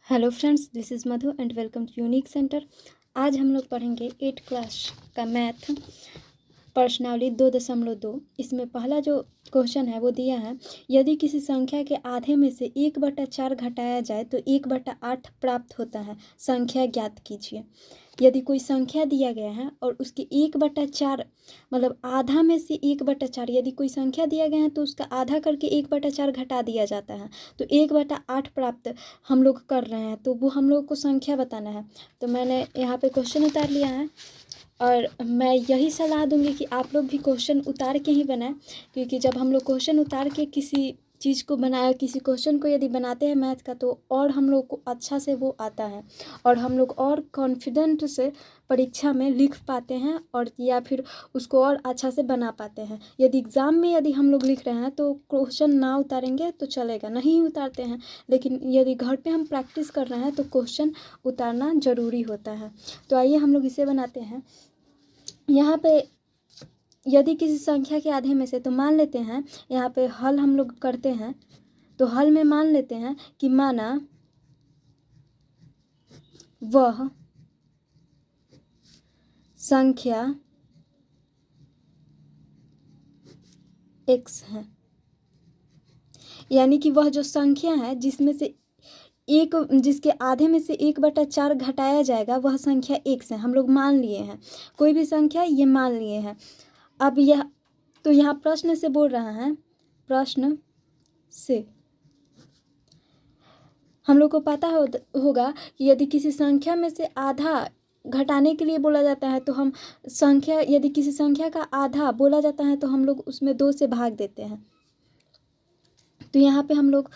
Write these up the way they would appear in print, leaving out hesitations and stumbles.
Hello friends, this is Madhu and welcome to unique centre. आज हम लोग पढ़ेंगे 8 क्लास का मैथ प्रश्नावली 2.2। इसमें पहला जो क्वेश्चन है वो दिया है, यदि किसी संख्या के आधे में से 1/4 घटाया जाए तो 1/8 प्राप्त होता है, संख्या ज्ञात कीजिए। यदि कोई संख्या दिया गया है और उसके 1/4 मतलब आधा में से 1/4, यदि कोई संख्या दिया गया है तो उसका आधा करके 1/4 घटा दिया जाता है, तो 1/8 प्राप्त हम लोग कर रहे हैं, तो वो हम लोग को संख्या बताना है। तो मैंने यहाँ पे क्वेश्चन उतार लिया है और मैं यही सलाह दूंगी कि आप लोग भी क्वेश्चन उतार के ही बनाएं, क्योंकि जब हम लोग क्वेश्चन उतार के किसी चीज़ को बनाया, किसी क्वेश्चन को यदि बनाते हैं मैथ का, तो और हम लोग को अच्छा से वो आता है और हम लोग और कॉन्फिडेंट से परीक्षा में लिख पाते हैं और या फिर उसको और अच्छा से बना पाते हैं। यदि एग्ज़ाम में यदि हम लोग लिख रहे हैं तो क्वेश्चन ना उतारेंगे तो चलेगा, नहीं उतारते हैं, लेकिन यदि घर पे हम प्रैक्टिस कर रहे हैं तो क्वेश्चन उतारना ज़रूरी होता है। तो आइए हम लोग इसे बनाते हैं। यहाँ पे यदि किसी संख्या के आधे में से, तो मान लेते हैं यहाँ पे हल हम लोग करते हैं, तो हल में मान लेते हैं कि माना वह संख्या x है, यानी कि वह जो संख्या है जिसमें से जिसके आधे में से 1/4 घटाया जाएगा वह संख्या x है। हम लोग मान लिए हैं, कोई भी संख्या ये मान लिए हैं। अब यह तो यहाँ प्रश्न से बोल रहा है, प्रश्न से हम लोग को पता होगा कि यदि किसी संख्या में से आधा घटाने के लिए बोला जाता है तो हम संख्या, यदि किसी संख्या का आधा बोला जाता है तो हम लोग उसमें 2 से भाग देते हैं। तो यहाँ पे हम लोग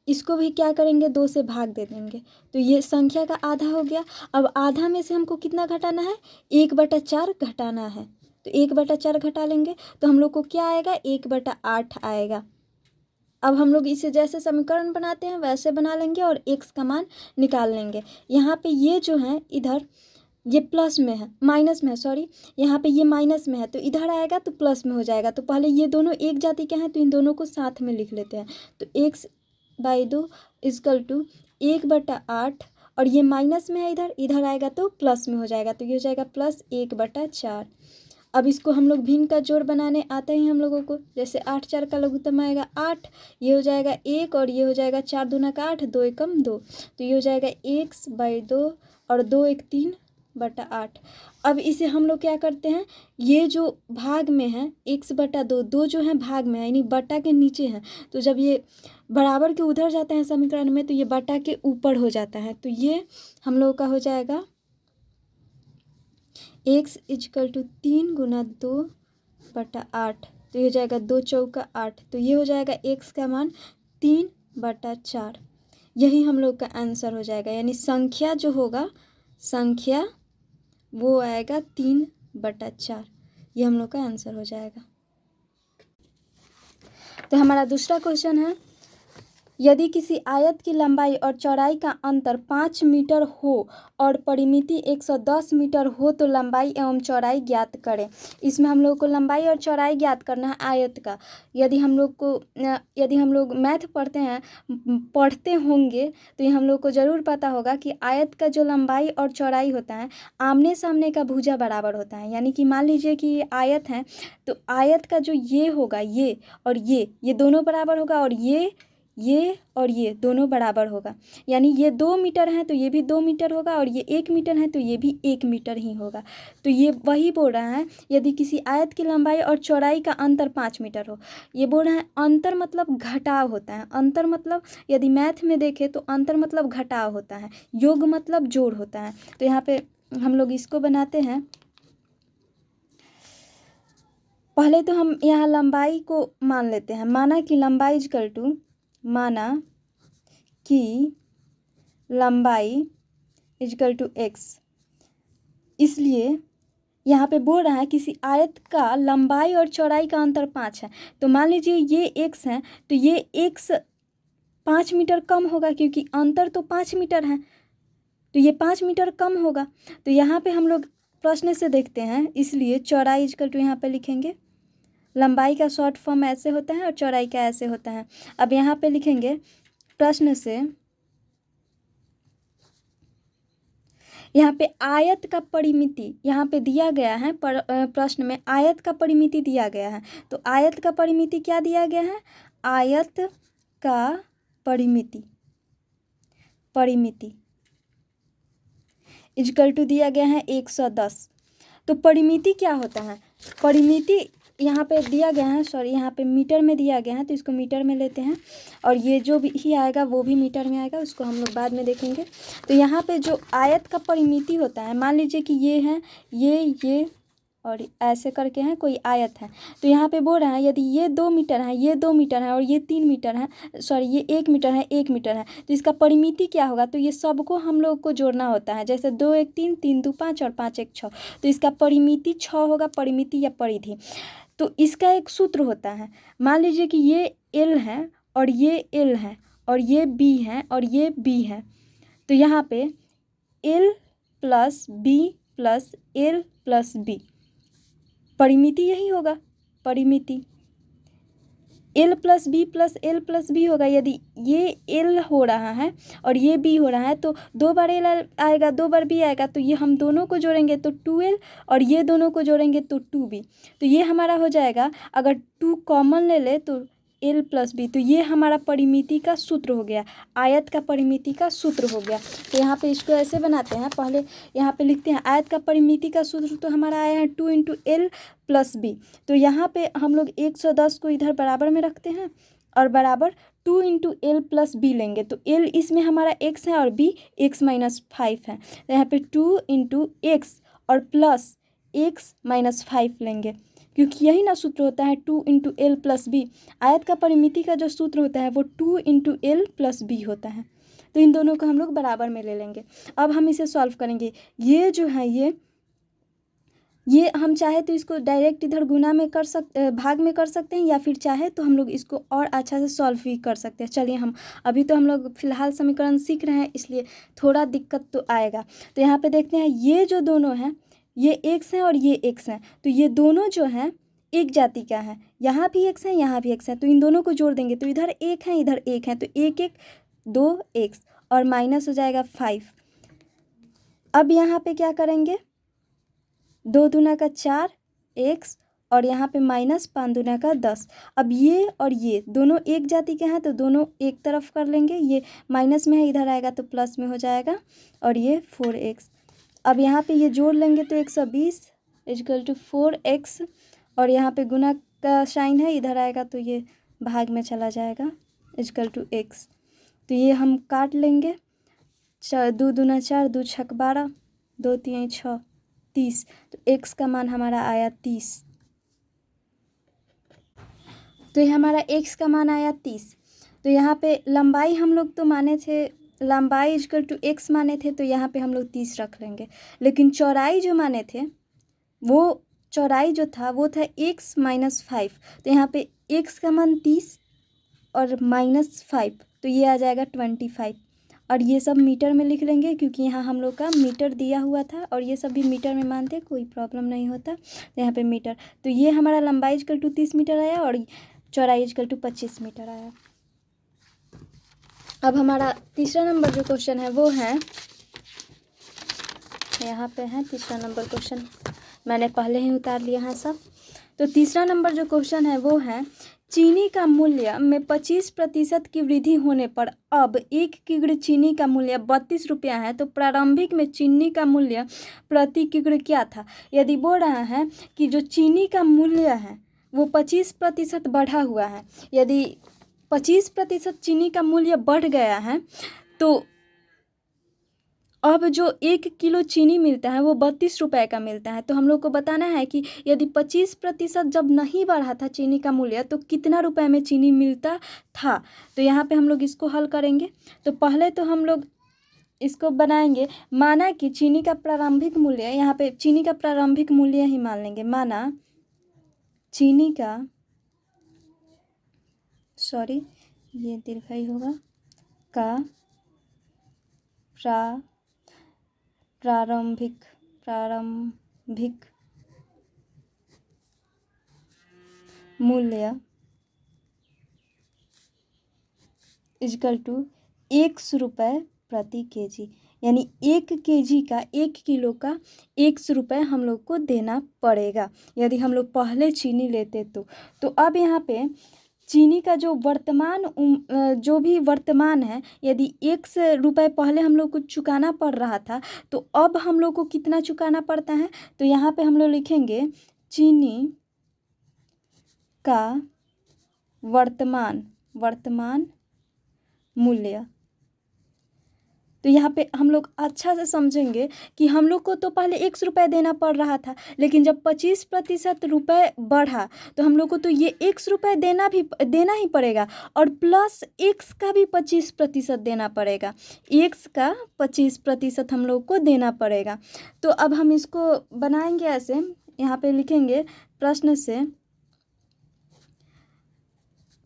इसको भी क्या करेंगे, 2 से भाग दे देंगे, तो ये संख्या का आधा हो गया। अब आधा में से हमको कितना घटाना है, 1/4 घटाना है, तो 1/4 घटा लेंगे तो हम लोग को क्या आएगा, 1/8 आएगा। अब हम लोग इसे जैसे समीकरण बनाते हैं वैसे बना लेंगे और x का मान निकाल लेंगे। यहाँ पे ये जो है इधर ये प्लस में है, माइनस में है, सॉरी, यहाँ पे ये माइनस में है तो इधर आएगा तो प्लस में हो जाएगा। तो पहले ये दोनों एक जाति के हैं तो इन दोनों को साथ में लिख लेते हैं। तो x/2 = 1/8 और ये माइनस में है, इधर आएगा तो प्लस में हो जाएगा, तो ये हो जाएगा प्लस 1/4। अब इसको हम लोग भिन्न का जोड़ बनाने आता है हम लोगों को, जैसे 8 4 का लघुत्तम आएगा 8, ये हो जाएगा 1 और ये हो जाएगा 4 दूना का 8, 2 एकम 2, तो ये हो जाएगा x/2 और 2 1 3/8। अब इसे हम लोग क्या करते हैं, ये जो भाग में है x/2, 2 जो है भाग में है यानी बटा के नीचे है, तो जब ये बराबर के उधर जाते हैं समीकरण में तो ये बटा के ऊपर हो जाता है, तो ये हम लोग का हो जाएगा x = 3 × 2/8, तो ये हो जाएगा 2 चौका 8, तो ये हो जाएगा x का मान 3/4। यही हम लोग का आंसर हो जाएगा, यानी संख्या जो होगा, संख्या वो आएगा 3/4। ये हम लोग का आंसर हो जाएगा। तो हमारा दूसरा क्वेश्चन है, यदि किसी आयत की लंबाई और चौड़ाई का अंतर 5 मीटर हो और परिमिति 110 मीटर हो तो लंबाई एवं चौड़ाई ज्ञात करें। इसमें हम लोग को लंबाई और चौड़ाई ज्ञात करना है आयत का। यदि हम लोग मैथ पढ़ते होंगे तो ये हम लोग को ज़रूर पता होगा कि आयत का जो लंबाई और चौड़ाई होता है आमने सामने का भुजा बराबर होता है। यानी कि मान लीजिए कि ये आयत है तो आयत का जो ये होगा, ये और ये दोनों बराबर होगा और ये और ये दोनों बराबर होगा। यानी ये 2 मीटर है तो ये भी 2 मीटर होगा और ये 1 मीटर है तो ये भी 1 मीटर ही होगा। तो ये वही बोल रहा है, यदि किसी आयत की लंबाई और चौड़ाई का अंतर 5 मीटर हो। ये बोल रहा है अंतर मतलब घटाव होता है। अंतर मतलब यदि मैथ में देखें तो अंतर मतलब घटाव होता है, योग मतलब जोड़ होता है। तो यहाँ पे हम लोग इसको बनाते हैं। पहले तो हम यहाँ लंबाई को मान लेते हैं, माना कि लंबाई = x। इसलिए यहाँ पे बोल रहा है किसी आयत का लंबाई और चौड़ाई का अंतर 5 है, तो मान लीजिए ये x है तो ये x 5 मीटर कम होगा, क्योंकि अंतर तो 5 मीटर है तो ये 5 मीटर कम होगा। तो यहाँ पे हम लोग प्रश्न से देखते हैं, इसलिए चौड़ाई = यहाँ पे लिखेंगे। लंबाई का शॉर्ट फॉर्म ऐसे होता है और चौड़ाई का ऐसे होता है। अब यहाँ पे लिखेंगे प्रश्न से यहाँ पे आयत का परिमिति यहाँ पे दिया गया है, पर प्रश्न में आयत का परिमिति दिया गया है। तो आयत का परिमिति क्या दिया गया है? आयत का परिमिति इक्वल टू दिया गया है 110। तो परिमिति क्या होता है? परिमिति यहाँ पे दिया गया है, सॉरी यहाँ पे मीटर में दिया गया है, तो इसको मीटर में लेते हैं और ये जो भी ही आएगा वो भी मीटर में आएगा, उसको हम लोग बाद में देखेंगे। तो यहाँ पे जो आयत का परिमिति होता है, मान लीजिए कि ये है ये और ऐसे करके है कोई आयत है, तो यहाँ पे बोल रहा है यदि ये 2 मीटर है, ये 2 मीटर है और ये 3 मीटर है, सॉरी ये 1 मीटर है, 1 मीटर है, तो इसका परिमिति क्या होगा? तो ये सबको हम लोग को जोड़ना होता है, जैसे 2 1 3, 3 2 5 और 5 1 6, तो इसका परिमिति 6 होगा, परिमिति या परिधि। तो इसका एक सूत्र होता है, मान लीजिए कि ये L है और ये L है और ये B है और ये B है, तो यहाँ पे L plus B plus L plus B, परिमिति यही होगा, परिमिति L plus B plus L plus B होगा। यदि ये L हो रहा है और ये B हो रहा है तो 2 बार L आएगा, 2 बार B आएगा, तो ये हम दोनों को जोड़ेंगे तो 2L और ये दोनों को जोड़ेंगे तो 2B। तो ये हमारा हो जाएगा, अगर 2 कॉमन ले ले तो L प्लस B, तो ये हमारा परिमिति का सूत्र हो गया, आयत का परिमिति का सूत्र हो गया। तो यहाँ पे इसको ऐसे बनाते हैं, पहले यहाँ पे लिखते हैं आयत का परिमिति का सूत्र, तो हमारा आया है 2 × L प्लस B। तो यहाँ पे हम लोग 110 को इधर बराबर में रखते हैं और बराबर 2 × L प्लस B लेंगे, तो L इसमें हमारा x है और B x माइनस 5 है, तो यहाँ पे 2 × x और प्लस x माइनस 5 लेंगे, क्योंकि यही ना सूत्र होता है 2 × L प्लस B। आयत का परिमिति का जो सूत्र होता है वो 2 × L प्लस B होता है। तो इन दोनों को हम लोग बराबर में ले लेंगे। अब हम इसे सॉल्व करेंगे। ये जो है ये हम चाहे तो इसको डायरेक्ट इधर गुना में भाग में कर सकते हैं, या फिर चाहे तो हम लोग इसको और अच्छा से सॉल्व भी कर सकते हैं। चलिए, हम अभी तो हम लोग फिलहाल समीकरण सीख रहे हैं, इसलिए थोड़ा दिक्कत तो आएगा। तो यहाँ पे देखते हैं, ये जो दोनों हैं ये x है और ये x है, तो ये दोनों जो हैं एक जाति का है, यहाँ भी x है यहाँ भी x है, तो इन दोनों को जोड़ देंगे तो इधर 1 है इधर 1 है, तो 1 1 2x और माइनस हो जाएगा 5। अब यहाँ पे क्या करेंगे, 2 दूना का 4 x और यहाँ पे माइनस 5 दूना का 10। अब ये और ये दोनों एक जाति के हैं तो दोनों एक तरफ कर लेंगे, ये माइनस में है इधर आएगा तो प्लस में हो जाएगा, और ये 4x। अब यहाँ पे ये जोड़ लेंगे तो 120 इक्वल टू 4x, और यहाँ पे गुना का साइन है इधर आएगा तो ये भाग में चला जाएगा इक्वल टू x। तो ये हम काट लेंगे, 2 दूना 4 2 छक 12 2 3 6 30, तो x का मान हमारा आया 30। तो ये हमारा x का मान आया 30। तो यहाँ पे लंबाई हम लोग तो माने थे, लंबाई इक्वल टू x माने थे, तो यहाँ पे हम लोग 30 रख लेंगे। लेकिन चौड़ाई जो माने थे, वो चौड़ाई जो था वो था x माइनस 5, तो यहाँ पे x का मान 30 और माइनस 5, तो ये आ जाएगा 25। और ये सब मीटर में लिख लेंगे, क्योंकि यहाँ हम लोग का मीटर दिया हुआ था और ये सब भी मीटर में मानते, कोई प्रॉब्लम नहीं होता। तो यहाँ पे मीटर, तो ये हमारा लंबाई इक्वल टू 30 मीटर आया और चौड़ाई इक्वल टू 25 मीटर आया। अब हमारा तीसरा नंबर जो क्वेश्चन है वो है, यहाँ पे है तीसरा नंबर क्वेश्चन, मैंने पहले ही उतार लिया है सब। तो तीसरा नंबर जो क्वेश्चन है वो है, चीनी का मूल्य में 25% की वृद्धि होने पर अब 1 किग्रा चीनी का मूल्य 32 रुपया है, तो प्रारंभिक में चीनी का मूल्य प्रति किग्रा क्या था। यदि बोल रहा है कि जो चीनी का मूल्य है वो 25% बढ़ा हुआ है, यदि 25% चीनी का मूल्य बढ़ गया है तो अब जो 1 किलो चीनी मिलता है वो 32 रुपये का मिलता है। तो हम लोग को बताना है कि यदि 25% जब नहीं बढ़ा था चीनी का मूल्य तो कितना रुपए में चीनी मिलता था। तो यहाँ पे हम लोग इसको हल करेंगे। तो पहले तो हम लोग इसको बनाएंगे, माना कि चीनी का प्रारंभिक मूल्य, यहाँ पे चीनी का प्रारंभिक मूल्य ही मान लेंगे, माना चीनी का, सॉरी ये दीर्घई होगा, का प्रारंभिक मूल्य इक्वल टू 100 रुपये प्रति केजी। यानी 1 kg का 1 किलो का 100 रुपये हम लोग को देना पड़ेगा यदि हम लोग पहले चीनी लेते तो अब यहाँ पे चीनी का जो जो भी वर्तमान है, यदि 1 रुपये पहले हम लोग को चुकाना पड़ रहा था तो अब हम लोग को कितना चुकाना पड़ता है। तो यहाँ पे हम लोग लिखेंगे चीनी का वर्तमान मूल्य। तो यहाँ पे हम लोग अच्छा से समझेंगे कि हम लोग को तो पहले 100 रुपये देना पड़ रहा था, लेकिन जब 25% रुपये बढ़ा तो हम लोग को तो ये 100 रुपये देना ही पड़ेगा और प्लस एक्स का भी 25% देना पड़ेगा। एक्स का 25% हम लोग को देना पड़ेगा। तो अब हम इसको बनाएंगे ऐसे, यहाँ पे लिखेंगे प्रश्न से।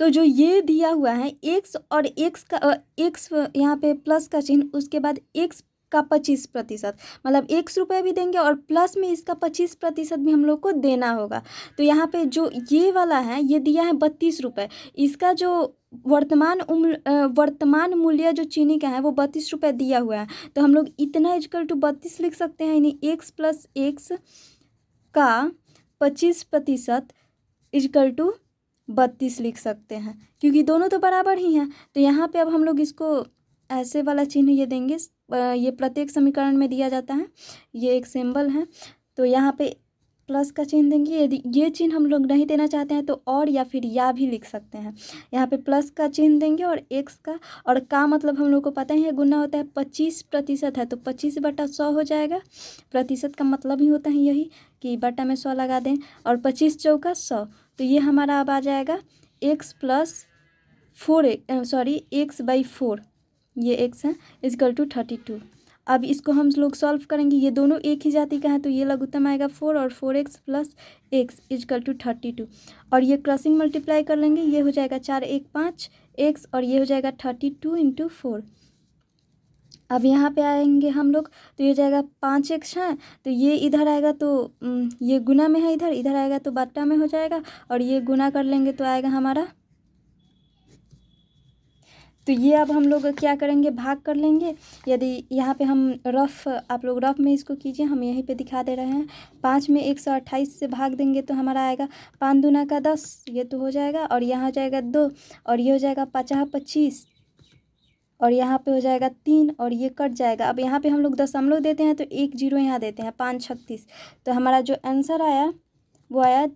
तो जो ये दिया हुआ है एक्स और एक्स का एक्स यहाँ पे प्लस का चिन्ह, उसके बाद एक्स का 25%, मतलब 100 रुपये भी देंगे और प्लस में इसका 25% भी हम लोग को देना होगा। तो यहाँ पे जो ये वाला है ये दिया है 32 रुपये, इसका जो वर्तमान मूल्य जो चीनी का है वो 32 रुपये दिया हुआ है। तो हम लोग इतना इक्वल टू 32 लिख सकते हैं, यानी एक्स प्लस एक्स का 25% इक्वल टू 32 लिख सकते हैं, क्योंकि दोनों तो बराबर ही हैं। तो यहाँ पे अब हम लोग इसको ऐसे वाला चिन्ह ये देंगे, ये प्रत्येक समीकरण में दिया जाता है, ये एक सिंबल है। तो यहाँ पे प्लस का चिन्ह देंगे। यदि ये चिन्ह हम लोग नहीं देना चाहते हैं तो और या फिर या भी लिख सकते हैं। यहाँ पे प्लस का चिन्ह देंगे और एक्स का, और का मतलब हम लोग को पता ही है गुना होता है, 25% है तो 25/100 हो जाएगा। प्रतिशत का मतलब ही होता है यही कि बटा में 100 लगा दें, और 25 चौका 100। तो ये हमारा अब आ जाएगा एक्स प्लस 4 ये एक्स है इक्वल टू 32। अब इसको हम लोग सॉल्व करेंगे, ये दोनों एक ही जाति का है तो ये लघुत्तम आएगा 4 और 4x plus x equal to 32। और ये क्रॉसिंग मल्टीप्लाई कर लेंगे, ये हो जाएगा 4 1 5 एक्स और ये हो जाएगा 32 × 4। अब यहाँ पे आएंगे हम लोग तो ये जाएगा 5x है, तो ये इधर आएगा तो ये गुना में है, इधर आएगा तो बट्टा में हो जाएगा, और ये गुना कर लेंगे तो आएगा हमारा। तो ये अब हम लोग क्या करेंगे, भाग कर लेंगे। यदि यहाँ पे हम आप लोग रफ में इसको कीजिए, हम यहीं पे दिखा दे रहे हैं। 5 में 128 से भाग देंगे तो हमारा आएगा 5 दूना का 10, ये तो हो जाएगा, और यहाँ जाएगा 2 और ये हो जाएगा 50 25 और यहाँ पे हो जाएगा 3 और ये कट जाएगा। अब यहाँ पे हम लोग दशमलव देते हैं तो 1 0 यहाँ देते हैं, 5 36। तो हमारा जो आंसर आया वो आया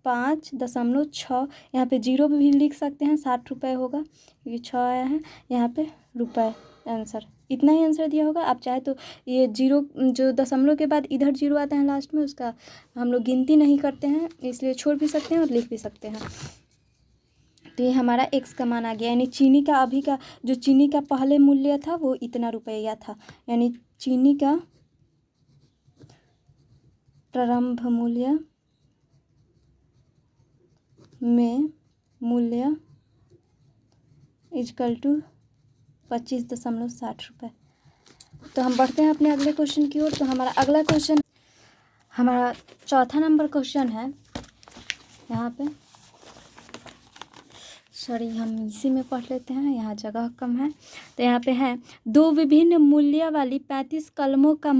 25.6। यहाँ पे 0 भी लिख सकते हैं, 60 रुपये होगा क्योंकि 6 आया है, यहाँ पे रुपये आंसर। इतना ही आंसर दिया होगा। आप चाहे तो ये 0 जो दशमलव के बाद इधर 0 आता है लास्ट में, उसका हम लोग गिनती नहीं करते हैं, इसलिए छोड़ भी सकते हैं और लिख भी सकते हैं। तो ये हमारा एक्स का मान आ गया, यानी चीनी का अभी का जो चीनी का पहले मूल्य था वो इतना रुपया था, यानी चीनी का प्रारंभ मूल्य में मूल्य इक्वल टू 25.60 रुपये। तो हम बढ़ते हैं अपने अगले क्वेश्चन की ओर। तो हमारा अगला क्वेश्चन, हमारा चौथा नंबर क्वेश्चन है। यहाँ पे हम इसी में पढ़ लेते हैं, यहाँ जगह कम है। तो यहाँ पे है 2 विभिन्न मूल्य वाली 35 कलमों का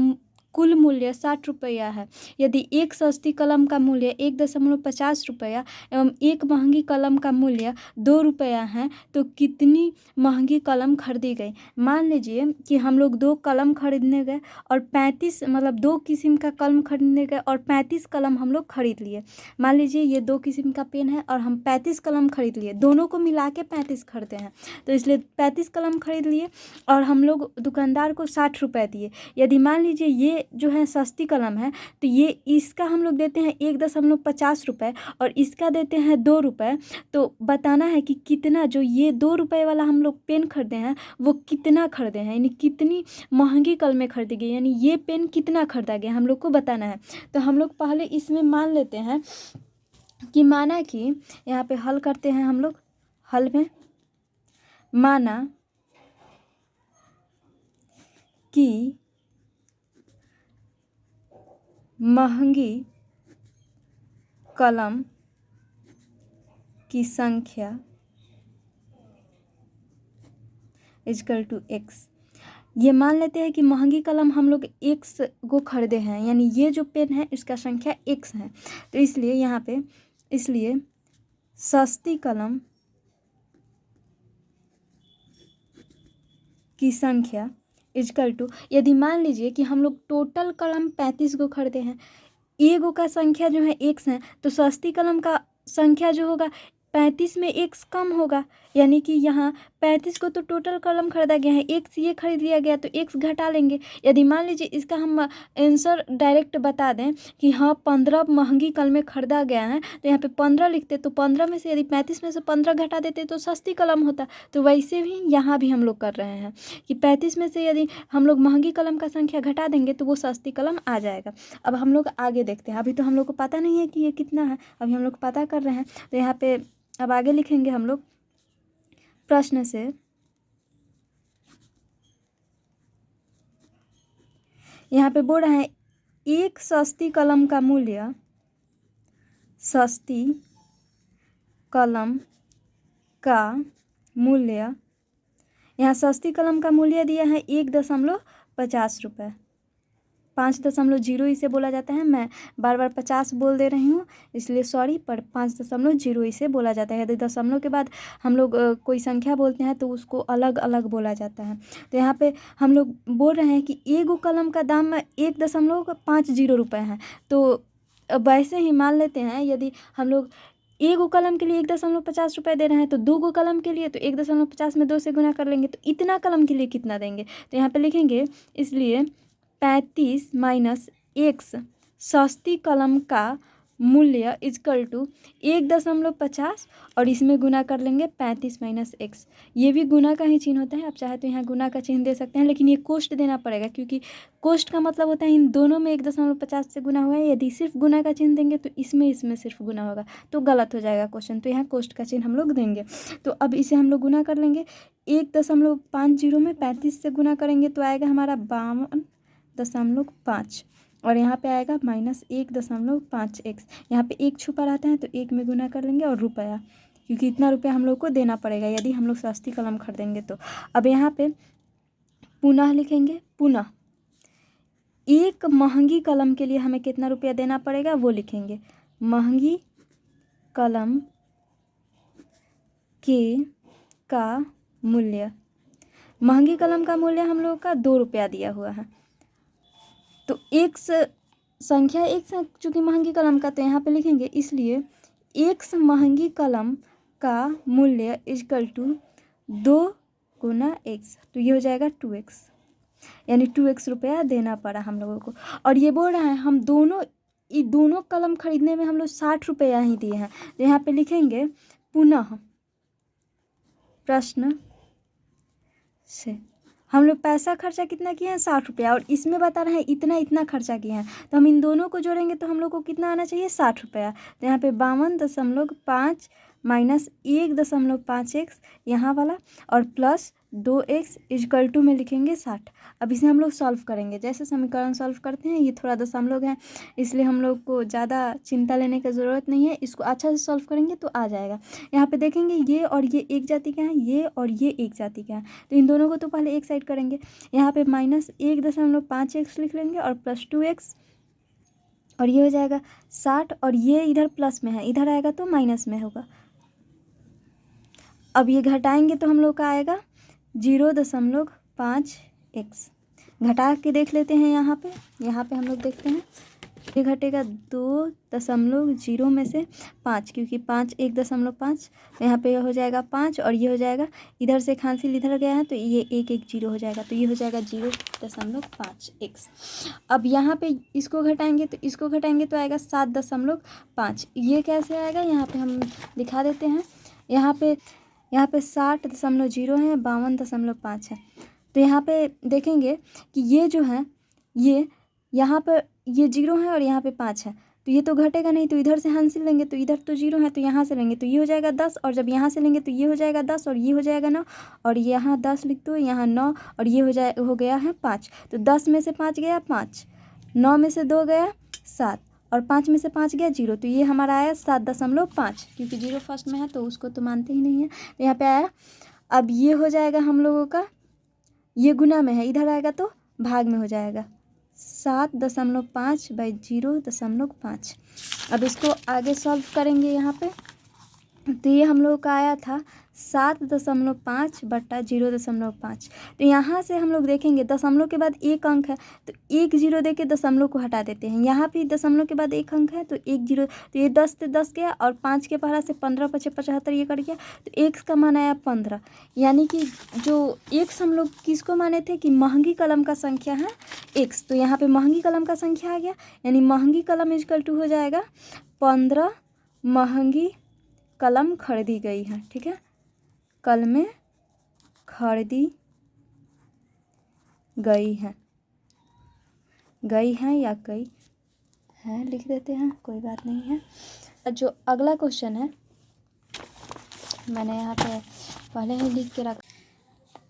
कुल मूल्य 60 रुपया है। यदि एक सस्ती कलम का मूल्य 1.50 रुपया एवं एक महंगी कलम का मूल्य 2 रुपया है तो कितनी महंगी कलम खरीदी गई। मान लीजिए कि हम लोग 2 कलम खरीदने गए और 35 मतलब 2 किस्म का कलम खरीदने गए और 35 कलम हम लोग खरीद लिए। मान लीजिए ये 2 किस्म का पेन है और हम 35 कलम खरीद लिए, दोनों को मिला के 35 खरीदे हैं, तो इसलिए 35 कलम खरीद लिए और हम लोग दुकानदार को 60 रुपये दिए। यदि मान लीजिए ये जो है सस्ती कलम है तो ये इसका हम लोग देते हैं 1.50 रुपये और इसका देते हैं 2 रुपये। तो बताना है कि कितना जो ये 2 रुपये वाला हम लोग पेन खरीदे हैं वो कितना खरीदे हैं, यानी कितनी महंगी कलमें खरीदी गई, यानी ये पेन कितना खरीदा गया हम लोग को बताना है। तो हम लोग पहले इसमें मान लेते हैं कि माना कि यहाँ पे हल करते हैं हम लोग। हल में माना कि महंगी कलम की संख्या इक्वल टू एक्स। ये मान लेते हैं कि महंगी कलम हम लोग x को खरीदे हैं, यानी ये जो पेन है इसका संख्या x है, तो इसलिए यहाँ पे इसलिए सस्ती कलम की संख्या इजकल टू, यदि मान लीजिए कि हम लोग टोटल कलम 35 को खरीदे हैं, एगो का संख्या जो है x है, तो सस्ती कलम का संख्या जो होगा 35 में x कम होगा, यानी कि यहाँ 35 को तो टोटल कलम खरीदा गया है, x ये खरीद लिया गया तो x घटा लेंगे। यदि मान लीजिए इसका हम आंसर डायरेक्ट बता दें कि हाँ 15 महंगी कलमें खरीदा गया है, तो यहाँ पे 15 लिखते, तो 15 में से यदि 35 में से 15 घटा देते तो सस्ती कलम होता। तो वैसे भी यहाँ भी हम लोग कर रहे हैं कि 35 में से यदि हम लोग महंगी कलम का संख्या घटा देंगे तो वो सस्ती कलम आ जाएगा। अब हम लोग आगे देखते हैं, अभी तो हम लोग को पता नहीं है कि ये कितना है, अभी हम लोग पता कर रहे हैं। तो यहाँ पे अब आगे लिखेंगे हम लोग प्रश्न से, यहाँ पे बोल रहा है एक सस्ती कलम का मूल्य, सस्ती कलम का मूल्य, यहाँ सस्ती कलम का मूल्य दिया है 1.50 रुपये, 5.0 इसे बोला जाता है। मैं बार बार 50 बोल दे रही हूँ इसलिए सॉरी, पर 5.0 इसे बोला जाता है। यदि दशमलव के बाद हम लोग कोई संख्या बोलते हैं तो उसको अलग अलग बोला जाता है। तो यहाँ पे हम लोग बोल रहे हैं कि एगो कलम का दाम 1.50 रुपये है। तो वैसे ही मान लेते हैं यदि हम लोग एगो कलम के लिए 1.50 रुपये दे रहे हैं, तो दो गो कलम के लिए तो 1.50 में 2 से गुना कर लेंगे, तो इतना कलम के लिए कितना देंगे। तो यहाँ पे लिखेंगे इसलिए 35 माइनस x सस्ती कलम का मूल्य इजकल टू 1.50 और इसमें गुना कर लेंगे 35 माइनस x। ये भी गुना का ही चिन्ह होता है, आप चाहे तो यहाँ गुना का चिन्ह दे सकते हैं, लेकिन ये कोष्ट देना पड़ेगा क्योंकि कोष्ट का मतलब होता है इन दोनों में 1.50 से गुना हुआ है। यदि सिर्फ गुना का चिन्ह देंगे तो इसमें सिर्फ गुना होगा तो गलत हो जाएगा क्वेश्चन, तो यहाँ कोष्ट का चिन्ह हम लोग देंगे। तो अब इसे हम लोग गुना कर लेंगे, 1.50 में 35 से गुना करेंगे तो आएगा हमारा 52.5 और यहाँ पे आएगा -1.5x। यहाँ पे एक छुपा रहता है तो एक में गुना कर लेंगे और रुपया, क्योंकि इतना रुपया हम लोग को देना पड़ेगा यदि हम लोग सस्ती कलम खरीदेंगे तो। अब यहाँ पे पुनः लिखेंगे, पुनः एक महंगी कलम के लिए हमें कितना रुपया देना पड़ेगा वो लिखेंगे। महंगी कलम का मूल्य, महंगी कलम का मूल्य हम लोग का 2 रुपया दिया हुआ है, तो एक संख्या एक चूँकि महंगी कलम का, तो यहाँ पे लिखेंगे इसलिए एक महंगी कलम का मूल्य इजकल टू 2 गुना x, तो ये हो जाएगा 2x, यानी 2x रुपया देना पड़ा हम लोगों को। और ये बोल रहा है हम दोनों कलम खरीदने में हम लोग 60 रुपया ही दिए हैं, तो यहाँ पे लिखेंगे पुनः प्रश्न से हम लोग पैसा खर्चा कितना किए हैं 60 रुपया, और इसमें बता रहे हैं इतना खर्चा किए हैं, तो हम इन दोनों को जोड़ेंगे तो हम लोग को कितना आना चाहिए 60 रुपया। तो यहाँ पे 52.5 माइनस 1.5x यहाँ वाला और प्लस 2x इजकल टू में लिखेंगे 60। अब इसे हम लोग सॉल्व करेंगे, जैसे समीकरण सॉल्व करते हैं, ये थोड़ा दशमलव है इसलिए हम लोग को ज़्यादा चिंता लेने की ज़रूरत नहीं है, इसको अच्छा से सॉल्व करेंगे तो आ जाएगा। यहाँ पे देखेंगे ये और ये एक जाति का है, ये और ये एक जाति का है, तो इन दोनों को तो पहले एक साइड करेंगे। यहाँ पे -1.5x लिख लेंगे और प्लस 2x और ये हो जाएगा 60 और ये इधर प्लस में है, इधर आएगा तो माइनस में होगा। अब ये घटाएंगे तो हम लोग का आएगा 0.5x। घटा के देख लेते हैं, यहाँ पे हम लोग देखते हैं ये घटेगा 2.0 में से 5, क्योंकि 5 1.5, यहाँ पे हो जाएगा 5 और ये हो जाएगा इधर से हासिल इधर गया है तो ये 1 0 हो जाएगा, तो ये हो जाएगा 0.5x। अब यहाँ पे इसको घटाएंगे तो आएगा 7.5। ये कैसे आएगा यहाँ पे हम दिखा देते हैं। यहाँ पे 60.0 है, 52.5 है, तो यहाँ पे देखेंगे कि ये जो है ये यहाँ पर ये 0 है और यहाँ पे 5 है, तो ये तो घटेगा नहीं, तो इधर से हासिल लेंगे तो इधर तो 0 है तो यहाँ से लेंगे तो ये हो जाएगा 10 और जब यहाँ से लेंगे तो ये हो जाएगा 10 और ये हो जाएगा 9 और यहाँ 10 लिख दो, यहाँ 9 और ये हो गया है 5। तो 10 में से 5 गया 5, 9 में से 2 गया 7 और 5 में से 5 गया 0, तो ये हमारा आया 7.5, क्योंकि 0 फर्स्ट में है तो उसको तो मानते ही नहीं है, तो यहाँ पे आया। अब ये हो जाएगा हम लोगों का ये गुना में है, इधर आएगा तो भाग में हो जाएगा। 7.5/0.5। अब इसको आगे सॉल्व करेंगे यहाँ पे, तो ये हम लोग का आया था 7.5/0.5। तो यहाँ से हम लोग देखेंगे दशमलव के बाद एक अंक है तो एक जीरो दे के दशमलव को हटा देते हैं। यहाँ भी दशमलव के बाद एक अंक है तो एक जीरो, तो ये 10 से 10 गया और 5 के पहाड़ा से 15 × 75 ये कट गया, तो एक्स का मान आया 15। यानी कि जो एक्स हम लोग किसको माने थे कि महंगी कलम का संख्या है एक्स, तो यहाँ पे महंगी कलम का संख्या आ गया, यानी महंगी कलम इक्वल टू हो जाएगा 15 महंगी कलम खरीदी गई है। ठीक है, कलमें खरीदी गई है या गई है लिख देते हैं, कोई बात नहीं है। जो अगला क्वेश्चन है मैंने यहाँ पे पहले ही लिख के रखा,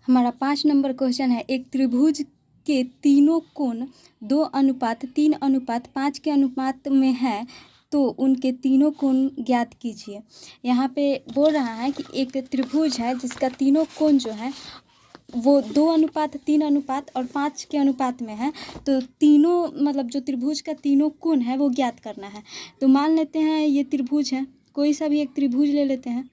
हमारा 5 नंबर क्वेश्चन है। एक त्रिभुज के तीनों कोण 2:3:5 के अनुपात में है तो उनके तीनों कोण ज्ञात कीजिए। यहाँ पे बोल रहा है कि एक त्रिभुज है जिसका तीनों कोण जो है वो 2:3:5 के अनुपात में है, तो तीनों मतलब जो त्रिभुज का तीनों कोण है वो ज्ञात करना है। तो मान लेते हैं ये त्रिभुज है, कोई सा भी एक त्रिभुज ले लेते हैं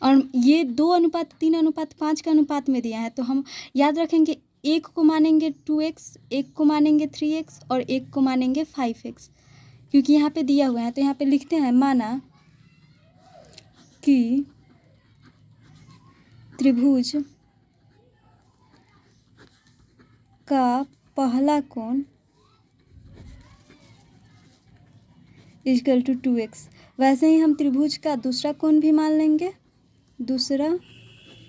और ये 2:3:5 के अनुपात में दिया है, तो हम याद रखेंगे एक को मानेंगे 2x, एक को मानेंगे 3x और एक को मानेंगे 5x, क्योंकि यहाँ पे दिया हुआ है। तो यहाँ पे लिखते हैं माना कि त्रिभुज का पहला कोण इक्वल टू 2x। वैसे ही हम त्रिभुज का दूसरा कोण भी मान लेंगे, दूसरा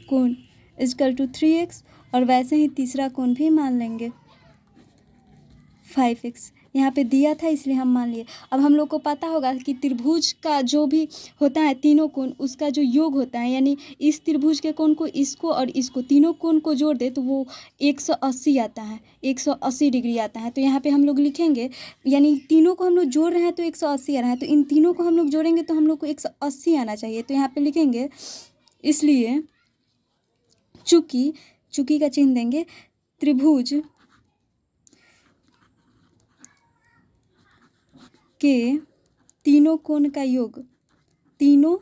कोण इक्वल टू 3x, और वैसे ही तीसरा कोण भी मान लेंगे 5x। यहाँ पे दिया था इसलिए हम मान लिए। अब हम लोग को पता होगा कि त्रिभुज का जो भी होता है तीनों कोण उसका जो योग होता है, यानी इस त्रिभुज के कोण को इसको और इसको तीनों कोण को जोड़ दे तो वो 180 आता है, 180 डिग्री आता है। तो यहाँ पे हम लोग लिखेंगे, यानी तीनों को हम लोग जोड़ रहे हैं तो 180 आ रहा है, तो इन तीनों को हम लोग जोड़ेंगे तो हम लोग को 180 आना चाहिए। तो यहाँ पे लिखेंगे, इसलिए चूंकि का चिन्ह देंगे, त्रिभुज के तीनों कोण का योग, तीनों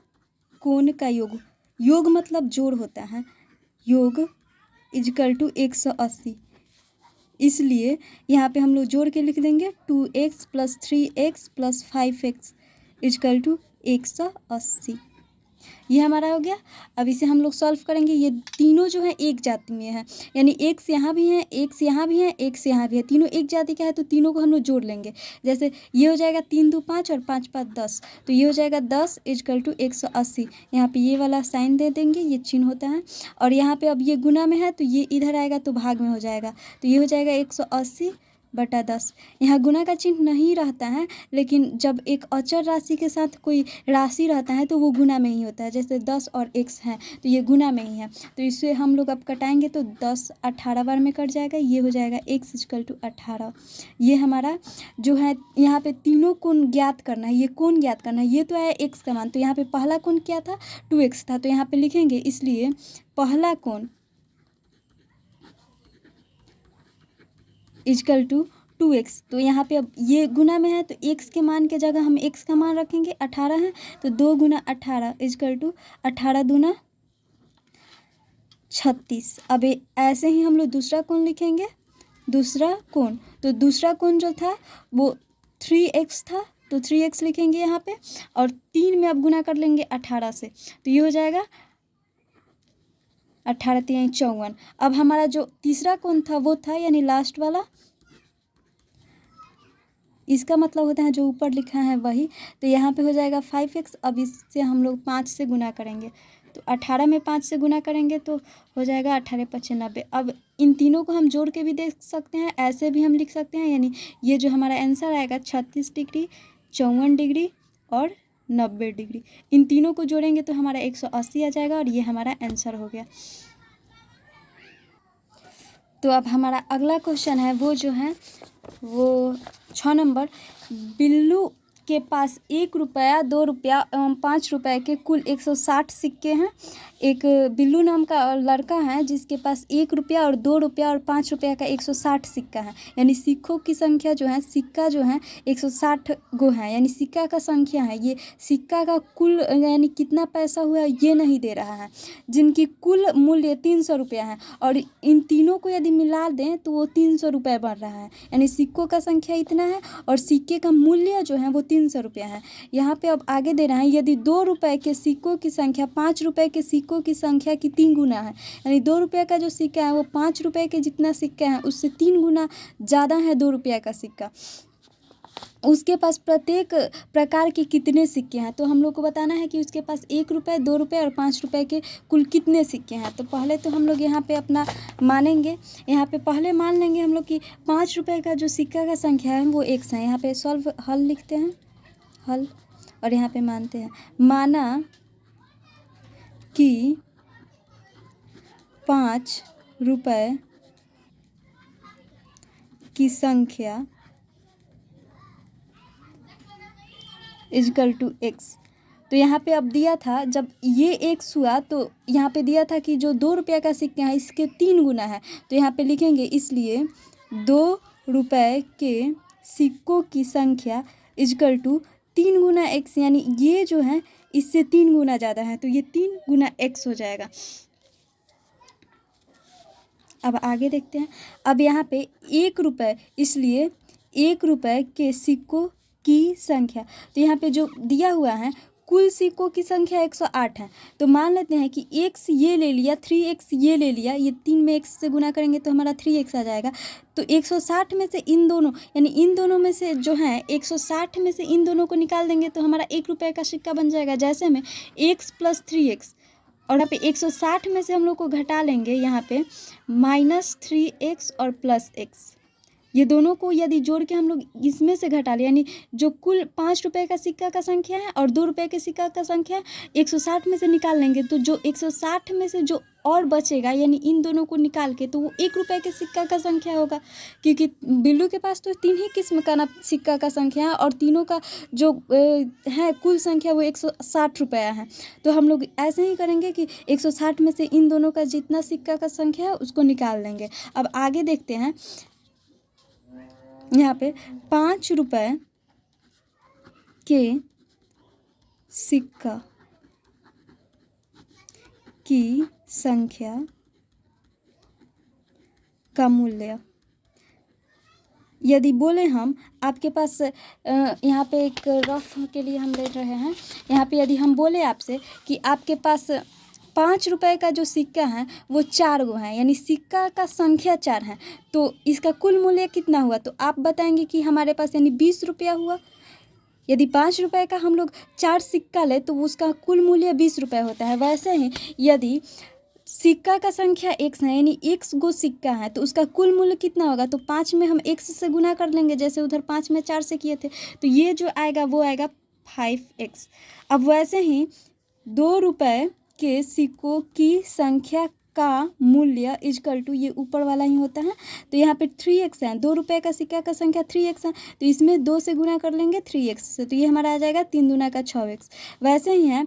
कोण का योग मतलब जोड़ होता है, योग इक्वल टू 180। इसलिए यहाँ पे हम लोग जोड़ के लिख देंगे 2x + 3x + 5x equal to 180। ये हमारा हो गया। अब इसे हम लोग सॉल्व करेंगे। ये तीनों जो है एक जाति में है, यानी एक्स यहाँ भी है, एक्स यहाँ भी है, एक्स यहाँ भी है, तीनों एक जाति का है, तो तीनों को हम लोग जोड़ लेंगे। जैसे ये हो जाएगा 3 × 2 = 5 और 5 × 5 = 10, तो ये हो जाएगा 10 इक्वल टू 180। यहाँ पे ये वाला साइन दे देंगे, ये चिन्ह होता है। और यहाँ पे अब ये गुना में है तो ये इधर आएगा तो भाग में हो जाएगा, तो ये हो जाएगा 180/10। यहाँ गुना का चिन्ह नहीं रहता है, लेकिन जब एक अचर राशि के साथ कोई राशि रहता है तो वो गुना में ही होता है। जैसे 10 और x है तो ये गुना में ही है, तो इसे हम लोग अब कटाएंगे तो 10 18 बार में कट जाएगा, ये हो जाएगा x इक्वल टू 18। ये हमारा जो है यहाँ पे तीनों कोण ज्ञात करना है, ये कोण ज्ञात करना है। ये तो है x का मान, तो यहाँ पे पहला कोण क्या था 2x था, तो यहाँ पे लिखेंगे इसलिए पहला कोण इक्वल टू 2x। तो यहाँ पे अब ये गुना में है तो x के मान के जगह हम x का मान रखेंगे, 18 है तो 2 × 18 इक्वल टू 18 दूना 36। अब ऐसे ही हम लोग दूसरा कोण लिखेंगे, दूसरा कोण, तो दूसरा कोण जो था वो 3x था, तो 3x लिखेंगे यहाँ पे, और 3 में अब गुना कर लेंगे 18 से, तो ये हो जाएगा 18 × 3 = 54। अब हमारा जो तीसरा कोण था वो था यानी लास्ट वाला, इसका मतलब होता है जो ऊपर लिखा है वही, तो यहाँ पे हो जाएगा 5x। अब इससे हम लोग 5 से गुना करेंगे, तो 18 में 5 से गुना करेंगे तो हो जाएगा 18 × 5 = 90। अब इन तीनों को हम जोड़ के भी देख सकते हैं, ऐसे भी हम लिख सकते हैं, यानी ये जो हमारा आंसर आएगा 36 डिग्री, 54 डिग्री और 90 डिग्री। इन तीनों को जोड़ेंगे तो हमारा 180 आ जाएगा, और ये हमारा आंसर हो गया। तो अब हमारा अगला क्वेश्चन है वो जो है वो 6 नंबर, बिल्लू के पास 1 रुपया, 2 रुपया एवं 5 रुपये के कुल 160 सिक्के हैं। एक बिल्लू नाम का लड़का है जिसके पास 1 रुपया और 2 रुपया और 5 रुपया का 160 सिक्का है। यानी सिक्कों की संख्या जो है, सिक्का जो है 160 गो है, यानी सिक्का का संख्या है। ये सिक्का का कुल यानी कितना पैसा हुआ ये नहीं दे रहा है, जिनकी कुल मूल्य 300 रुपया है। और इन तीनों को यदि मिला दें तो वो 300 रुपये बढ़ रहा है। यानी सिक्कों का संख्या इतना है और सिक्के का मूल्य जो है वो 300 रुपया है। यहाँ पे अब आगे दे रहा है, यदि 2 रुपये के सिक्कों की संख्या 5 रुपये के सिक्कों की संख्या की 3 गुना है। यानी 2 रुपये का जो सिक्का है वो 5 रुपये के जितना सिक्का है उससे 3 गुना ज़्यादा है 2 रुपये का सिक्का। उसके पास प्रत्येक प्रकार के कितने सिक्के हैं, तो हम लोग को बताना है कि उसके पास 1 रुपये, 2 रुपये और 5 रुपये के कुल कितने सिक्के हैं। तो पहले तो हम लोग यहाँ पे अपना मानेंगे, यहाँ पे पहले मान लेंगे हम लोग कि 5 रुपये का जो सिक्का का संख्या है वो 1 है। यहाँ पे सॉल्व हल लिखते हैं, हल, और यहाँ पे मानते हैं। माना कि 5 रुपये की संख्या इजकल टू x। तो यहाँ पे अब दिया था, जब ये x हुआ तो यहाँ पे दिया था कि जो 2 रुपये का सिक्का है इसके 3 गुना है। तो यहाँ पे लिखेंगे इसलिए 2 रुपये के सिक्कों की संख्या इजकल टू 3 गुना x, यानी ये जो है इससे 3 गुना ज़्यादा है तो ये 3 गुना x हो जाएगा। अब आगे देखते हैं। अब यहाँ पे 1 रुपये, इसलिए 1 रुपये के सिक्कों की संख्या, तो यहाँ पे जो दिया हुआ है कुल सिक्कों की संख्या 108 है। तो मान लेते हैं कि x ये ले लिया, 3x ये ले लिया, ये 3 में x से गुना करेंगे तो हमारा 3x आ जाएगा। तो 160 में से इन दोनों, यानी इन दोनों में से जो है 160 में से इन दोनों को निकाल देंगे तो हमारा 1 रुपये का सिक्का बन जाएगा। जैसे में x + 3x, और यहाँ पे 160 में से हम लोग को घटा लेंगे यहाँ पे -3x और +x। ये दोनों को यदि जोड़ के हम लोग इसमें से घटा लें, यानी जो कुल 5 रुपये का सिक्का का संख्या है और 2 रुपये के सिक्का का संख्या है 160 में से निकाल लेंगे तो जो 160 में से जो और बचेगा, यानी इन दोनों को निकाल के, तो वो 1 रुपये के सिक्का का संख्या होगा। क्योंकि बिल्लू के पास तो 3 ही किस्म का ना सिक्का का संख्या है और तीनों का जो है कुल संख्या वो 160 रुपया है। तो हम लोग ऐसे ही करेंगे कि 160 में से इन दोनों का जितना सिक्का का संख्या है उसको निकाल देंगे। अब आगे देखते हैं। यहाँ पे 5 रुपये के सिक्का की संख्या का मूल्य, यदि बोले हम आपके पास यहाँ पे एक रफ के लिए हम ले रहे हैं। यहाँ पे यदि हम बोले आपसे कि आपके पास 5 रुपये का जो सिक्का है वो 4 गो है, यानी सिक्का का संख्या 4 है, तो इसका कुल मूल्य कितना हुआ, तो आप बताएंगे कि हमारे पास यानी 20 रुपया हुआ। यदि 5 रुपये का हम लोग 4 सिक्का ले तो उसका कुल मूल्य 20 रुपये होता है। वैसे ही यदि सिक्का का संख्या x है, यानी x गो सिक्का है, तो उसका कुल मूल्य कितना होगा, तो 5 में हम x से गुना कर लेंगे, जैसे उधर 5 में 4 से किए थे, तो ये जो आएगा वो आएगा 5x। अब वैसे ही 2 रुपये के सिक्कों की संख्या का मूल्य इजकल टू, ये ऊपर वाला ही होता है, तो यहाँ पे 3x है। 2 रुपये का सिक्का का संख्या 3x है, तो इसमें 2 से गुना कर लेंगे 3x से, तो ये हमारा आ जाएगा 3 दूना का 6x। वैसे ही है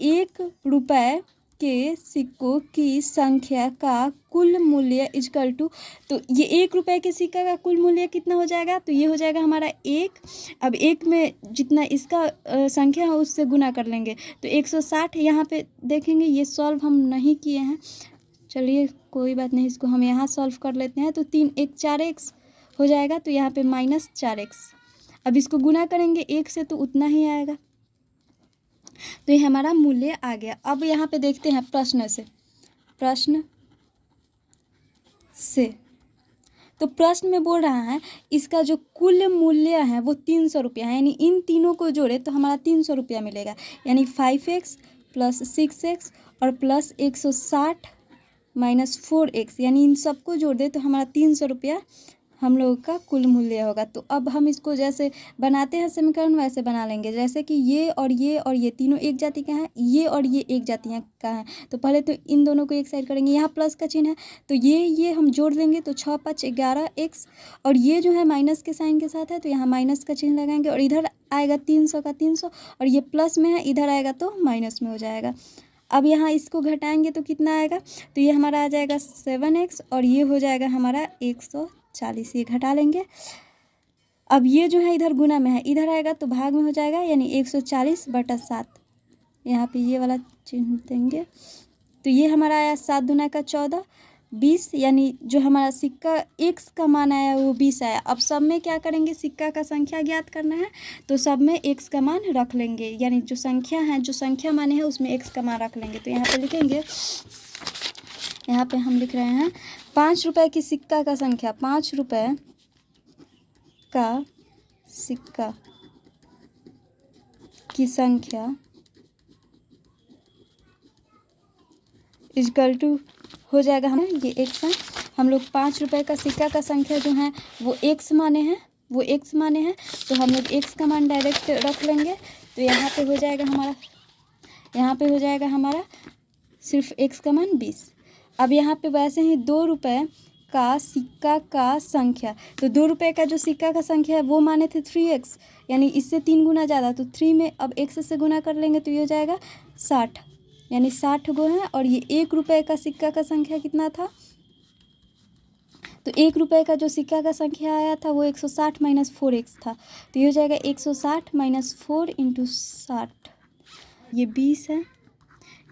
1 रुपये के सिक्कों की संख्या का कुल मूल्य इजकल टू, तो ये 1 रुपये के सिक्का का कुल मूल्य कितना हो जाएगा, तो ये हो जाएगा हमारा 1। अब 1 में जितना इसका संख्या है उससे गुना कर लेंगे तो 160। यहाँ पे देखेंगे ये सॉल्व हम नहीं किए हैं, चलिए कोई बात नहीं, इसको हम यहाँ सॉल्व कर लेते हैं। तो 3 1 4x हो जाएगा, तो यहाँ पे -4x। अब इसको गुना करेंगे 1 से तो उतना ही आएगा, तो ये हमारा मूल्य आ गया। अब यहाँ पे देखते हैं प्रश्न से, तो प्रश्न में बोल रहा है इसका जो कुल मूल्य है वो 300 रुपया है, यानी इन तीनों को जोड़े तो हमारा 300 रुपया मिलेगा। यानी 5x + 6x और +160 - 4x, यानी इन सबको जोड़ दे तो हमारा 300 रुपया हम लोगों का कुल मूल्य होगा। तो अब हम इसको जैसे बनाते हैं समीकरण वैसे बना लेंगे। जैसे कि ये और ये तीनों एक जाति का है, ये और ये एक जाति का है। तो पहले तो इन दोनों को एक साइड करेंगे, यहाँ प्लस का चिन्ह है तो ये हम जोड़ देंगे तो 6 5 11 x, और ये जो है माइनस के साइन के साथ है तो यहाँ माइनस का चिन्ह लगाएंगे, और इधर आएगा 300 का 300, और ये प्लस में है, इधर आएगा तो माइनस में हो जाएगा। अब यहाँ इसको घटाएंगे तो कितना आएगा, तो ये हमारा आ जाएगा 7x, और ये हो जाएगा हमारा 140, ये घटा लेंगे। अब ये जो है इधर गुना में है, इधर आएगा तो भाग में हो जाएगा, यानी 140/7। यहाँ पे ये वाला चिन्ह देंगे तो ये हमारा आया 7 दूना का 14, 20, यानी जो हमारा सिक्का x का मान आया वो 20 आया। अब सब में क्या करेंगे, सिक्का का संख्या ज्ञात करना है तो सब में x का मान रख लेंगे, यानी जो संख्या है, जो संख्या माने हैं उसमें x का मान रख लेंगे। तो यहाँ पे लिखेंगे, यहाँ पे हम लिख रहे हैं 5 रुपये की सिक्का का संख्या, 5 रुपये का सिक्का की संख्या इक्वल टू हो जाएगा हमें ये x है। हम लोग 5 रुपये का सिक्का का संख्या जो है वो x माने हैं, तो हम लोग x का मान डायरेक्ट रख लेंगे। तो यहाँ पे हो जाएगा हमारा सिर्फ x का मान 20। अब यहाँ पे वैसे ही 2 रुपये का सिक्का का संख्या, तो 2 रुपये का जो सिक्का का संख्या है वो माने थे 3x, यानी इससे 3 गुना ज़्यादा, तो 3 में अब x से गुना कर लेंगे तो ये हो जाएगा 60, यानी 60 गो है। और ये 1 रुपये का सिक्का का संख्या कितना था, तो 1 रुपये का जो सिक्का का संख्या आया था वो 160 - 4x था, तो ये हो जाएगा 160 - 4 × 60, ये 20 है,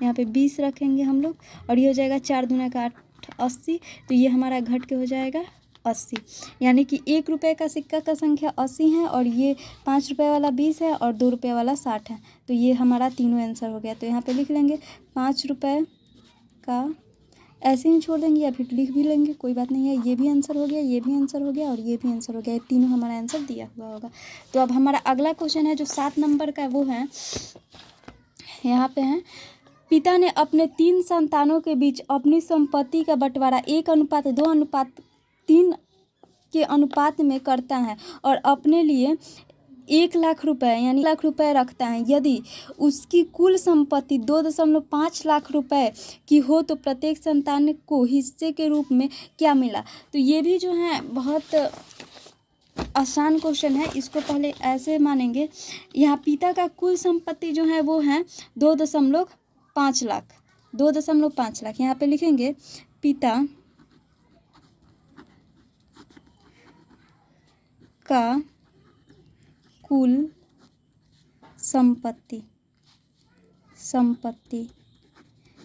यहाँ पे 20 रखेंगे हम लोग, और ये हो जाएगा 4 दूना का 8, 80, तो ये हमारा घट के हो जाएगा 80, यानी कि 1 रुपये का सिक्का का संख्या 80 है, और ये 5 रुपये वाला 20 है, और 2 रुपये वाला 60 है। तो ये हमारा तीनों आंसर हो गया। तो यहाँ पे लिख लेंगे 5 रुपये का, ऐसे ही छोड़ देंगे या फिर लिख भी लेंगे, कोई बात नहीं है। ये भी आंसर हो गया, ये भी आंसर हो गया, और ये भी आंसर हो गया, ये तीनों हमारा आंसर दिया हुआ होगा। तो अब हमारा अगला क्वेश्चन है जो 7 नंबर का, वो है यहाँ पे है, पिता ने अपने 3 संतानों के बीच अपनी संपत्ति का बंटवारा 1:2:3 के अनुपात में करता है, और अपने लिए 1 लाख रुपए, यानी 1 लाख रुपए रखता है। यदि उसकी कुल संपत्ति 2.5 लाख रुपए की हो तो प्रत्येक संतान को हिस्से के रूप में क्या मिला। तो ये भी जो है बहुत आसान क्वेश्चन है। इसको पहले ऐसे मानेंगे, यहाँ पिता का कुल संपत्ति जो है वो है 2.5 लाख, 2.5 लाख। यहाँ पे लिखेंगे पिता का कुल संपत्ति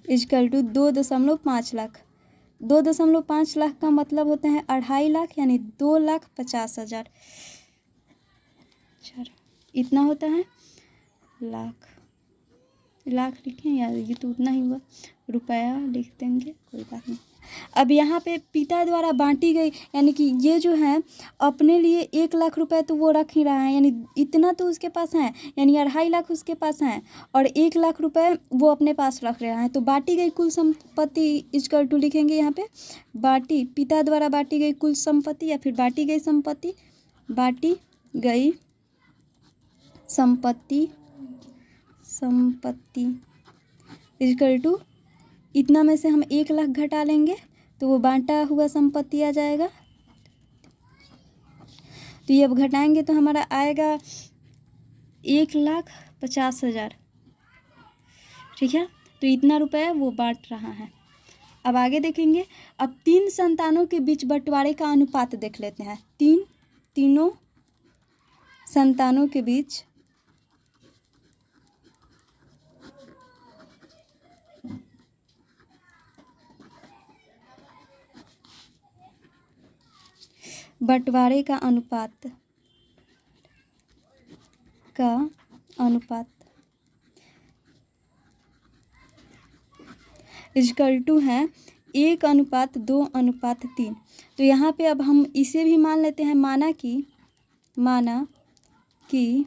इक्वल टू 2.5 लाख। 2.5 लाख का मतलब होता है 2.5 लाख, यानी 2,50,000, इतना होता है। लाख लिखें यार, ये तो उतना ही हुआ, रुपया लिख देंगे, कोई बात नहीं। अब यहाँ पे पिता द्वारा बांटी गई, यानी कि ये जो है अपने लिए 1 लाख रुपए तो वो रख ही रहा है, यानी इतना तो उसके पास है, यानी 2.5 लाख उसके पास है, और 1 लाख रुपए वो अपने पास रख रहा है। तो बांटी गई कुल संपत्ति इक्वल टू लिखेंगे यहाँ पे पिता द्वारा बांटी गई कुल संपत्ति, या फिर बांटी गई संपत्ति इक्वल टू, इतना में से हम 1 लाख घटा लेंगे तो वो बांटा हुआ संपत्ति आ जाएगा। तो ये अब घटाएंगे तो हमारा आएगा 1,50,000, ठीक है। तो इतना रुपया वो बांट रहा है। अब आगे देखेंगे, अब 3 संतानों के बीच बंटवारे का अनुपात देख लेते हैं। तीनों संतानों के बीच बंटवारे का अनुपात इक्वल टू है 1:2:3। तो यहाँ पे अब हम इसे भी मान लेते हैं, माना कि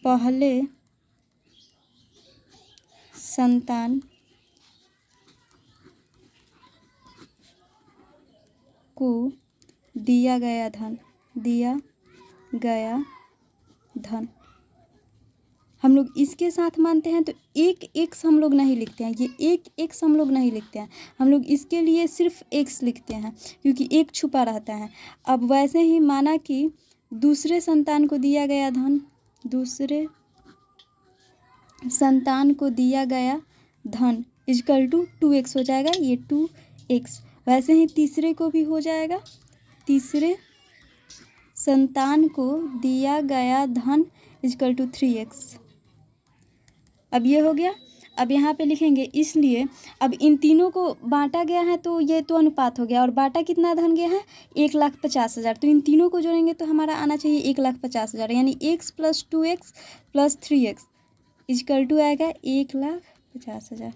पहले संतान को दिया गया धन, दिया गया धन हम लोग इसके साथ मानते हैं तो एक एक्स हम लोग नहीं लिखते हैं, ये एक एक्स हम लोग नहीं लिखते हैं, हम लोग इसके लिए सिर्फ एक्स लिखते हैं क्योंकि एक छुपा रहता है। अब वैसे ही माना कि दूसरे संतान को दिया गया धन, दूसरे संतान को दिया गया धन इक्वल टू 2x हो जाएगा, ये 2x। वैसे ही तीसरे को भी हो जाएगा, तीसरे संतान को दिया गया धन इक्वल टू 3x। अब ये हो गया। अब यहाँ पे लिखेंगे इसलिए अब इन तीनों को बांटा गया है तो ये तो अनुपात हो गया, और बांटा कितना धन गया है 1,50,000। तो इन तीनों को जोड़ेंगे तो हमारा आना चाहिए 1,50,000, यानी x + 2x + 3x equal to आएगा 1,50,000।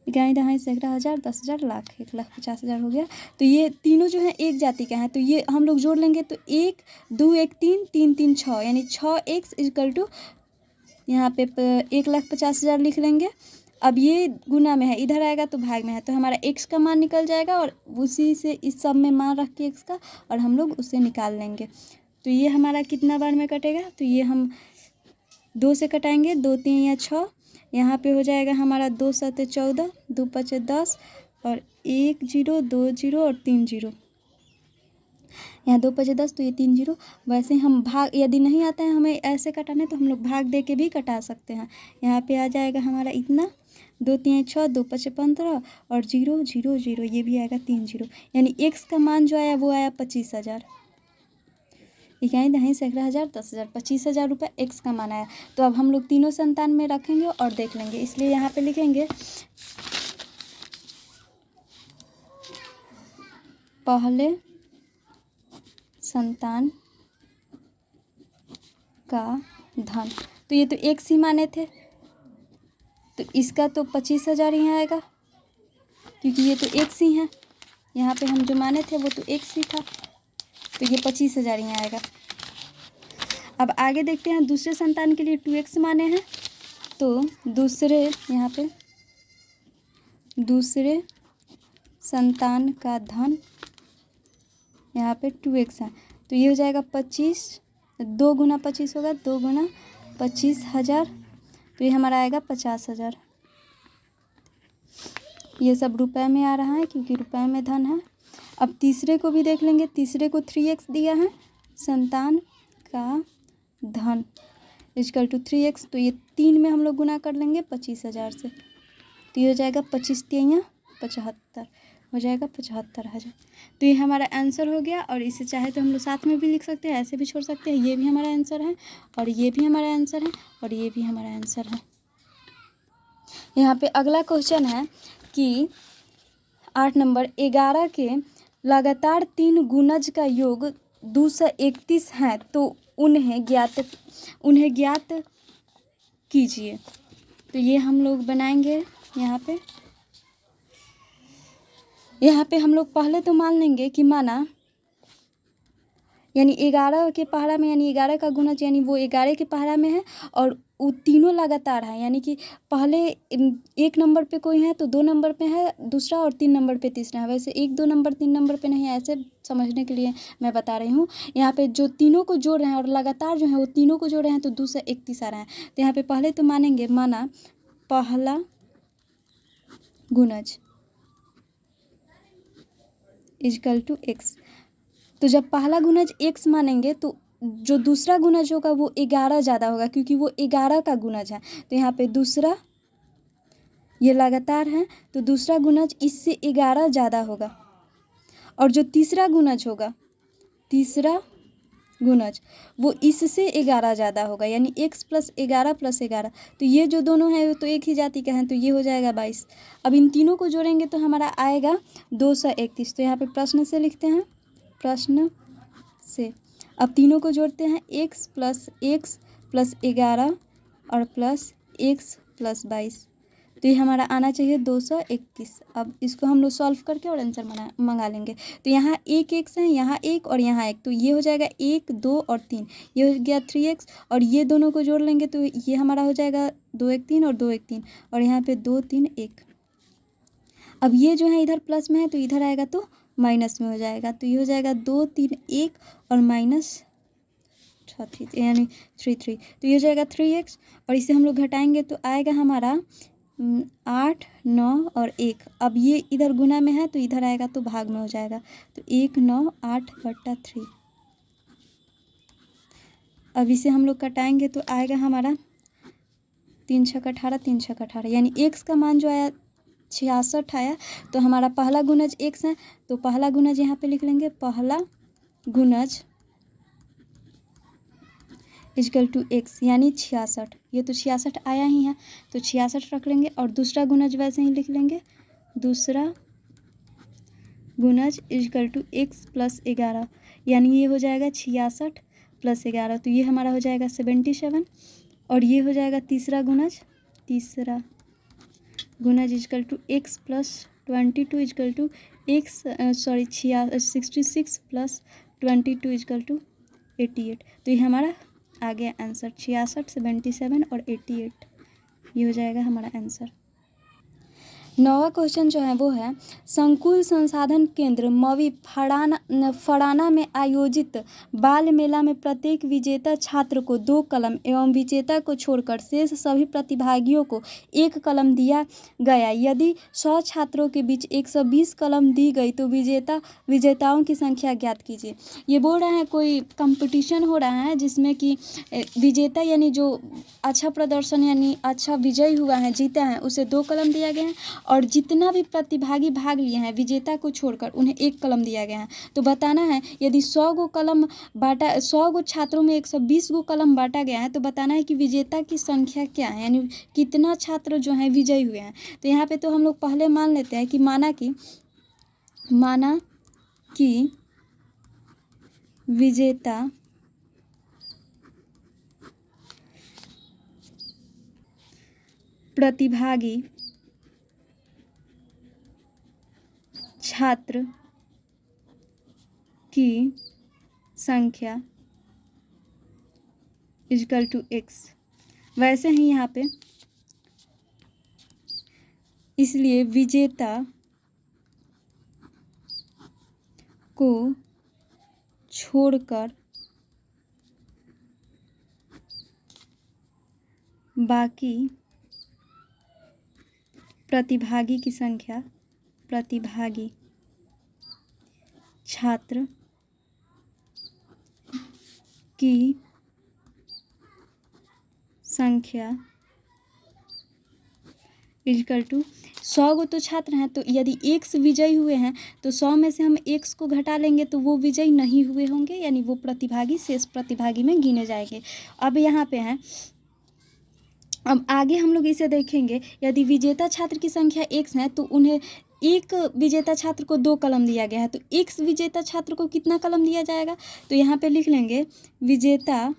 इकाई दहाई सैकड़ा हज़ार 10,000 लाख 1,50,000 हो गया। तो ये तीनों जो है एक जाति का है, तो ये हम लोग जोड़ लेंगे तो 1 2 1 3 3 3 6 यानी 6x इक्वल टू यहाँ पे 1,50,000 लिख लेंगे। अब ये गुना में है, इधर आएगा तो भाग में है, तो हमारा x का मान निकल जाएगा और उसी से इस सब में मान रख के x का और हम लोग उसे निकाल लेंगे। तो ये हमारा कितना बार में कटेगा, तो ये हम 2 से कटाएंगे, 2 3 या 6, यहाँ पे हो जाएगा हमारा 2 7 14 2 5 10 और 1 0 2 0 और 3 0, यहाँ 2 5 10 तो ये 3 0। वैसे हम भाग यदि नहीं आता है हमें ऐसे कटाने तो हम लोग भाग दे के भी कटा सकते हैं। यहाँ पे आ जाएगा हमारा इतना 2 3 6 2 5 15 और 0 0 0, ये भी आएगा 3 0, यानी x का मान जो आया वो आया 25,000। इकाई दहाई सैकड़ा हज़ार 10,000 25,000 रुपये एक्स का मान आया। तो अब हम लोग तीनों संतान में रखेंगे और देख लेंगे, इसलिए यहाँ पे लिखेंगे पहले संतान का धन, तो ये तो एक्स ही माने थे तो इसका तो 25,000 ही आएगा क्योंकि ये तो एक्स ही है, यहाँ पे हम जो माने थे वो तो एक्स ही था, तो ये 25,000 ही आएगा। अब आगे देखते हैं, दूसरे संतान के लिए 2x माने हैं, तो दूसरे यहाँ पे दूसरे संतान का धन यहाँ पे 2x है, तो ये हो जाएगा 25, 2 गुना 25 होगा, 2 गुना 25,000, तो ये हमारा आएगा 50,000। ये सब रुपए में आ रहा है क्योंकि रुपए में धन है। अब तीसरे को भी देख लेंगे, तीसरे को 3x दिया है, संतान का धन इक्वल टू 3x, तो ये 3 में हम लोग गुना कर लेंगे 25,000 से, तो ये हो जाएगा 25 3 75, हो जाएगा 75,000। तो ये हमारा आंसर हो गया, और इसे चाहे तो हम लोग साथ में भी लिख सकते हैं, ऐसे भी छोड़ सकते हैं, ये भी हमारा आंसर है और ये भी हमारा आंसर है और ये भी हमारा आंसर है। यहाँ पे अगला क्वेश्चन है कि 8 नंबर 11 के लगातार 3 गुणज का योग 231 है, तो उन्हें ज्ञात कीजिए। तो ये हम लोग बनाएंगे। यहाँ पे हम लोग पहले तो मान लेंगे कि माना यानी 11 के पहाड़ा में, यानी 11 का गुणज यानी वो 11 के पहाड़ा में है और वो तीनों लगातार है, यानी कि पहले 1 नंबर पे कोई है तो 2 नंबर पे है दूसरा और 3 नंबर पे तीसरा है। वैसे 1 2 नंबर 3 नंबर पे नहीं है, ऐसे समझने के लिए मैं बता रही हूँ। यहाँ पे जो तीनों को जोड़ रहे हैं और लगातार जो है वो तीनों को जोड़ रहे हैं तो 2 से 31 आ रहा है। तो यहाँ पे पहले तो मानेंगे, माना पहला गुणज इक्वल टू x, तो जब पहला गुणज x मानेंगे तो जो दूसरा गुणज होगा वो 11 ज़्यादा होगा क्योंकि वो 11 का गुणज है। तो यहाँ पे दूसरा, ये लगातार है तो दूसरा गुणज इससे 11 ज़्यादा होगा, और जो तीसरा गुणज होगा, तीसरा गुणज वो इससे 11 ज़्यादा होगा, यानी x + 11 + 11, तो ये जो दोनों हैं वो तो एक ही जाति का है, तो ये हो जाएगा 22। अब इन तीनों को जोड़ेंगे तो हमारा आएगा 231। तो यहाँ पे प्रश्न से लिखते हैं, प्रश्न से। अब तीनों को जोड़ते हैं, x + 11 और प्लस x + 22, तो ये हमारा आना चाहिए 231। अब इसको हम लोग सॉल्व करके और आंसर मंगा लेंगे। तो यहाँ एक x है, यहाँ एक और यहाँ एक, तो ये हो जाएगा 1 2 और 3, ये हो गया 3x, और ये दोनों को जोड़ लेंगे तो ये हमारा हो जाएगा 2 1 3 और 2 1 3, और यहाँ पे 2 3 1। अब ये जो है इधर प्लस में है तो इधर आएगा तो माइनस में हो जाएगा। तो ये हो जाएगा 2 3 1 और माइनस 3 यानी 3 तो ये हो जाएगा 3x और इसे हम लोग घटाएंगे तो आएगा हमारा 8 9 और 1। अब ये इधर गुना में है तो इधर आएगा तो भाग में हो जाएगा। तो 1 9 8/3। अब इसे हम लोग कटाएंगे तो आएगा हमारा 3 छक 18 3 छक 18 यानी x का मान जो आया 66 आया। तो हमारा पहला गुणज x है तो पहला गुणज यहाँ पे लिख लेंगे, पहला गुणज इक्वल टू x यानी 66। ये तो 66 आया ही है तो 66 रख लेंगे और दूसरा गुणज वैसे ही लिख लेंगे, दूसरा गुणज इक्वल टू x + 11 यानी ये हो जाएगा 66 + 11 तो ये हमारा हो जाएगा 77। और ये हो जाएगा तीसरा गुणज equal to x + 22 equal to x 66 + 22 equal to 88। तो ये हमारा आ गया आंसर 66 77 और 88। ये हो जाएगा हमारा आंसर। 9वां क्वेश्चन जो है वो है संकुल संसाधन केंद्र मवी फड़ाना में आयोजित बाल मेला में प्रत्येक विजेता छात्र को 2 कलम एवं विजेता को छोड़कर शेष सभी प्रतिभागियों को 1 कलम दिया गया। यदि 100 छात्रों के बीच 120 कलम दी गई तो विजेताओं की संख्या ज्ञात कीजिए। ये बोल रहे हैं कोई कंपटीशन हो रहा है जिसमें कि विजेता यानी जो अच्छा प्रदर्शन यानी अच्छा विजयी हुआ है, जीता है, उसे 2 कलम दिया गया है और जितना भी प्रतिभागी भाग लिए हैं विजेता को छोड़कर उन्हें 1 कलम दिया गया है। तो बताना है यदि 100 गो छात्रों में 120 गो कलम बांटा गया है तो बताना है कि विजेता की संख्या क्या है यानी कितना छात्र जो हैं विजयी हुए हैं। तो यहाँ पे तो हम लोग पहले मान लेते हैं कि माना कि विजेता प्रतिभागी छात्र की संख्या इक्वल टू x। वैसे ही यहाँ पे इसलिए विजेता को छोड़कर बाकी प्रतिभागी की संख्या प्रतिभागी छात्र की संख्या इक्वल टू 100 गो तो छात्र हैं तो यदि x विजयी हुए हैं तो 100 में से हम x को घटा लेंगे तो वो विजयी नहीं हुए होंगे यानी वो प्रतिभागी शेष प्रतिभागी में गिने जाएंगे। अब यहाँ पे हैं, अब आगे हम लोग इसे देखेंगे। यदि विजेता छात्र की संख्या x है तो उन्हें एक विजेता छात्र को 2 कलम दिया गया है तो x विजेता छात्र को कितना कलम दिया जाएगा। तो यहाँ पे लिख लेंगे विजेता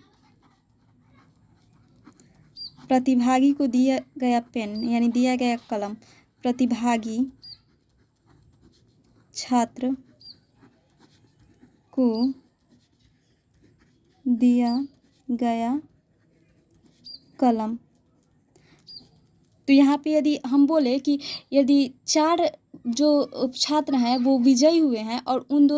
प्रतिभागी को दिया गया पेन यानी दिया गया कलम, प्रतिभागी छात्र को दिया गया कलम। तो यहाँ पे यदि हम बोले कि यदि 4 जो छात्र हैं वो विजयी हुए हैं और उन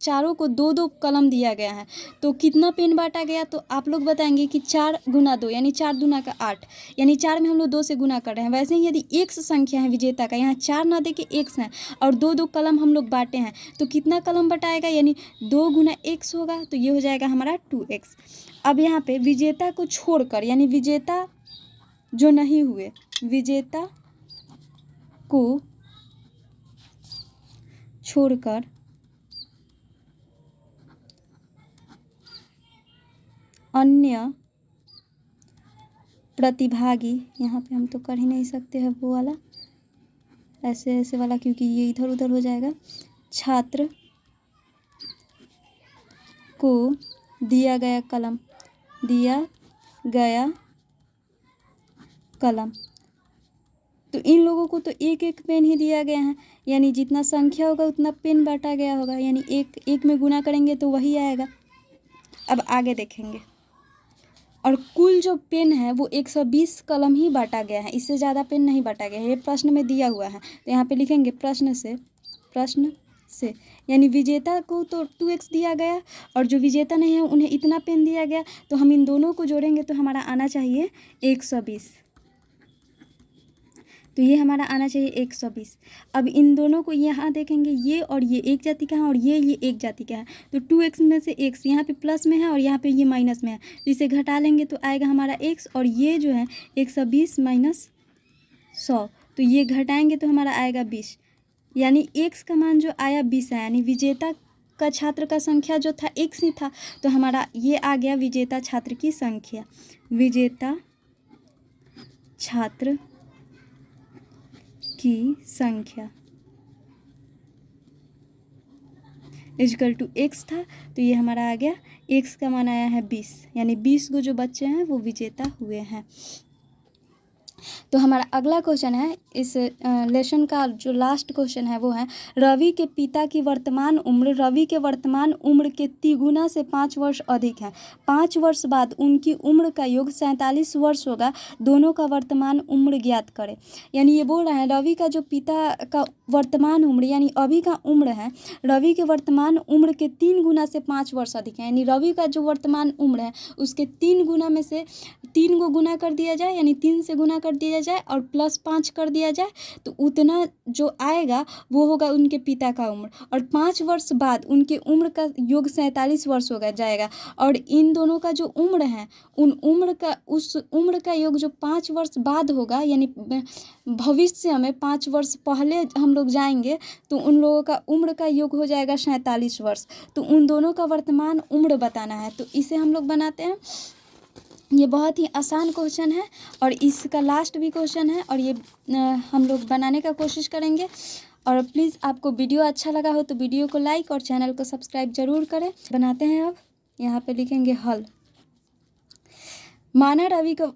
चारों को 2-2 कलम दिया गया है तो कितना पेन बांटा गया। तो आप लोग बताएंगे कि 4 × 2 यानी 4 दूना का 8 यानी 4 में हम लोग 2 से गुना कर रहे हैं। वैसे ही यदि x संख्या है विजेता का, यहाँ 4 ना दे के x है और 2-2 कलम हम लोग बांटे हैं तो कितना कलम बटाएगा यानी 2 × x होगा। तो ये हो जाएगा हमारा 2x। अब यहाँ पे विजेता को छोड़कर यानी विजेता जो नहीं हुए, विजेता को छोड़कर अन्य प्रतिभागी, यहाँ पे हम तो कर ही नहीं सकते हैं वो वाला ऐसे वाला क्योंकि ये इधर उधर हो जाएगा, छात्र को दिया गया कलम। तो इन लोगों को तो 1-1 पेन ही दिया गया है यानी जितना संख्या होगा उतना पेन बांटा गया होगा यानी 1 में गुना करेंगे तो वही आएगा। अब आगे देखेंगे और कुल जो पेन है वो 120 कलम ही बांटा गया है, इससे ज़्यादा पेन नहीं बांटा गया है। ये प्रश्न में दिया हुआ है तो यहाँ पे लिखेंगे प्रश्न से, यानी विजेता को तो 2x दिया गया और जो विजेता नहीं है उन्हें इतना पेन दिया गया, तो हम इन दोनों को जोड़ेंगे तो हमारा आना चाहिए 120। तो ये हमारा आना चाहिए 120। अब इन दोनों को यहाँ देखेंगे, ये और ये एक जाति का है और ये एक जाति का है, तो 2x में से x यहाँ पे प्लस में है और यहाँ पे ये माइनस में है, तो इसे घटा लेंगे तो आएगा हमारा x, और ये जो है 120 माइनस 100, तो ये घटाएंगे तो हमारा आएगा 20, यानी x का मान जो आया 20 है, यानी विजेता का छात्र का संख्या जो था x ही था, तो हमारा ये आ गया विजेता छात्र की संख्या। विजेता छात्र की संख्या इक्वल टू x था, तो ये हमारा आ गया x का मान आया है 20, यानी 20 को जो बच्चे हैं वो विजेता हुए हैं। तो हमारा अगला क्वेश्चन है, इस लेसन का जो लास्ट क्वेश्चन है वो है, रवि के पिता की वर्तमान उम्र रवि के वर्तमान उम्र के तिगुना से 5 वर्ष अधिक है। 5 वर्ष बाद उनकी उम्र का योग 47 वर्ष होगा। दोनों का वर्तमान उम्र ज्ञात करें। यानी ये बोल रहा है रवि का जो पिता का वर्तमान उम्र यानी अभी का उम्र है, रवि के वर्तमान उम्र के 3 गुना से 5 वर्ष अधिक है। यानी रवि का जो वर्तमान उम्र है उसके 3 गुना में से 3 को गुना कर दिया जाए, यानी 3 से गुना कर दिया जाए और प्लस 5 कर दिया जाए, तो उतना जो आएगा वो होगा उनके पिता का उम्र। और 5 वर्ष बाद उनके उम्र का योग 47 वर्ष हो जाएगा। और इन दोनों का जो उम्र है उन उम्र का उस उम्र का योग जो 5 वर्ष बाद होगा, यानी भविष्य में 5 वर्ष पहले हम लोग जाएंगे तो उन लोगों का उम्र का योग हो जाएगा 47 वर्ष। तो उन दोनों का वर्तमान उम्र बताना है, तो इसे हम लोग बनाते हैं। ये बहुत ही आसान क्वेश्चन है और इसका लास्ट भी क्वेश्चन है, और ये हम लोग बनाने का कोशिश करेंगे। और प्लीज़ आपको वीडियो अच्छा लगा हो तो वीडियो को लाइक और चैनल को सब्सक्राइब जरूर करें। बनाते हैं। अब यहाँ पे लिखेंगे हल। माना रवि का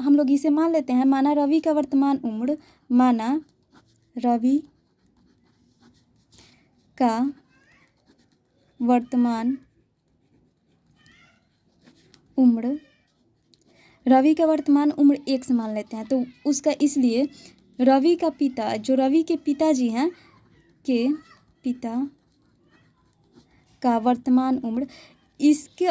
हम लोग इसे मान लेते हैं, माना रवि का वर्तमान उम्र, माना रवि का वर्तमान उम्र, रवि का वर्तमान उम्र 1 से मान लेते हैं, तो उसका इसलिए रवि का पिता जो रवि के पिताजी हैं के पिता का वर्तमान उम्र, इसके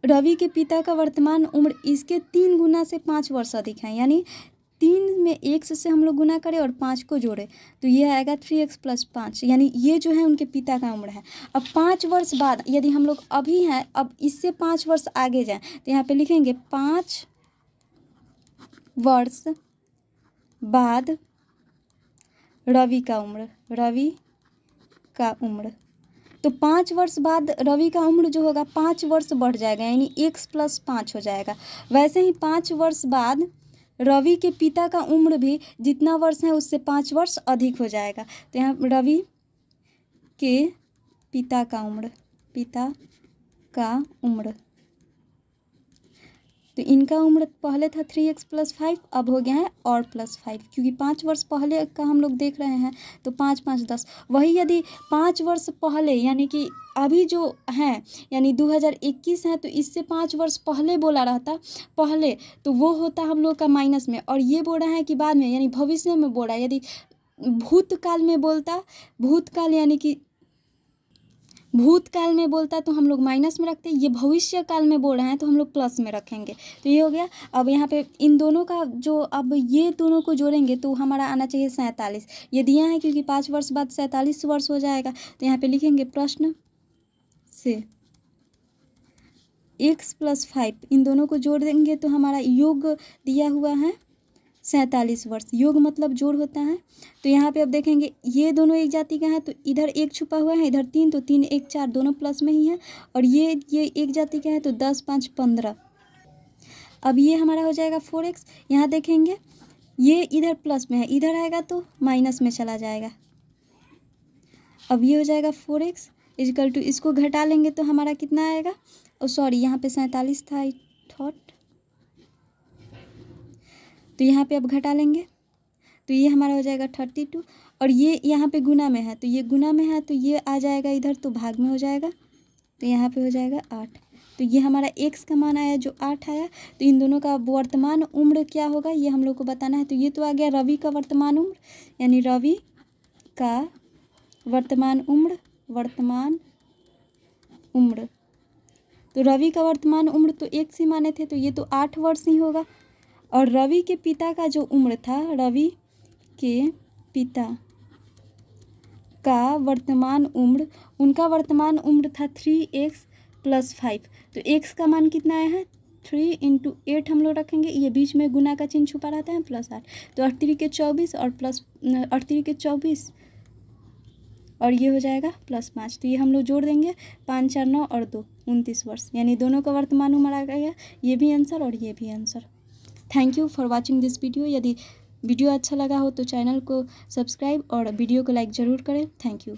रवि के पिता का वर्तमान उम्र इसके 3 गुना से 5 वर्ष अधिक है। यानी 3 में 1 से हम लोग गुना करें और 5 को जोड़े तो ये आएगा 3x + 5, यानी ये जो है उनके पिता का उम्र है। अब 5 वर्ष बाद यदि हम लोग अभी हैं, अब इससे 5 वर्ष आगे जाएं तो यहाँ पे लिखेंगे 5 वर्ष बाद रवि का उम्र, रवि का उम्र। तो 5 वर्ष बाद रवि का उम्र जो होगा 5 वर्ष बढ़ जाएगा, यानी x + 5 हो जाएगा। वैसे ही 5 वर्ष बाद रवि के पिता का उम्र भी जितना वर्ष है उससे 5 वर्ष अधिक हो जाएगा। तो यहाँ रवि के पिता का उम्र, पिता का उम्र, तो इनका उम्र पहले था 3x + 5, अब हो गया है और +5, क्योंकि 5 वर्ष पहले का हम लोग देख रहे हैं तो 5 5 10। वही यदि 5 वर्ष पहले यानी कि अभी जो है यानी 2021 है तो इससे 5 वर्ष पहले बोला रहता पहले, तो वो होता हम लोग का माइनस में, और ये बोल रहा है कि बाद में यानी भविष्य में बोल रहा है। यदि भूतकाल में बोलता, भूतकाल यानी कि भूतकाल में बोलता तो हम लोग माइनस में रखते, ये भविष्य काल में बोल रहे हैं तो हम लोग प्लस में रखेंगे। तो ये हो गया। अब यहाँ पे इन दोनों का जो अब ये दोनों को जोड़ेंगे तो हमारा आना चाहिए 47, ये दिया है क्योंकि 5 वर्ष बाद 47 वर्ष हो जाएगा। तो यहाँ पे लिखेंगे प्रश्न से x + 5 इन दोनों को जोड़ देंगे तो हमारा योग दिया हुआ है 47 वर्ष। योग मतलब जोड़ होता है। तो यहाँ पे अब देखेंगे ये दोनों एक जाति का है तो इधर 1 छुपा हुआ है, इधर 3, तो 3 1 4 दोनों प्लस में ही है, और ये एक जाति का है तो 10 5 15। अब ये हमारा हो जाएगा 4x। यहाँ देखेंगे ये इधर प्लस में है, इधर आएगा तो माइनस में चला जाएगा। अब ये हो जाएगा 4x इक्वल टू, इसको घटा लेंगे तो हमारा कितना आएगा, और सॉरी यहाँ पे 47 था थॉट, तो यहाँ पे अब घटा लेंगे तो ये हमारा हो जाएगा 32, और ये यहाँ पे गुना में है तो ये गुना में है तो ये आ जाएगा इधर तो भाग में हो जाएगा, तो यहाँ पे हो जाएगा 8। तो ये हमारा x का मान आया जो 8 आया। तो इन दोनों का वर्तमान उम्र क्या होगा ये हम लोग को बताना है। तो ये तो आ गया रवि का वर्तमान उम्र, यानी रवि का वर्तमान उम्र। तो रवि का वर्तमान उम्र तो 1 सी माने थे, तो ये तो 8 वर्ष ही होगा। और रवि के पिता का जो उम्र था, रवि के पिता का वर्तमान उम्र, उनका वर्तमान उम्र था 3x + 5। तो x का मान कितना आया है 3 × 8 हम लोग रखेंगे, ये बीच में गुना का चिन्ह छुपा रहता है, +8। तो 8 3 के 24 और 8 3 के 24 और ये हो जाएगा +5। तो ये हम लोग जोड़ देंगे, 5 4 9 और 2 29 वर्ष, यानी दोनों का वर्तमान उम्र आ गया। ये भी आंसर और ये भी answer. Thank you for watching this video. यदि वीडियो अच्छा लगा हो तो चैनल को सब्सक्राइब और वीडियो को लाइक ज़रूर करें। Thank you.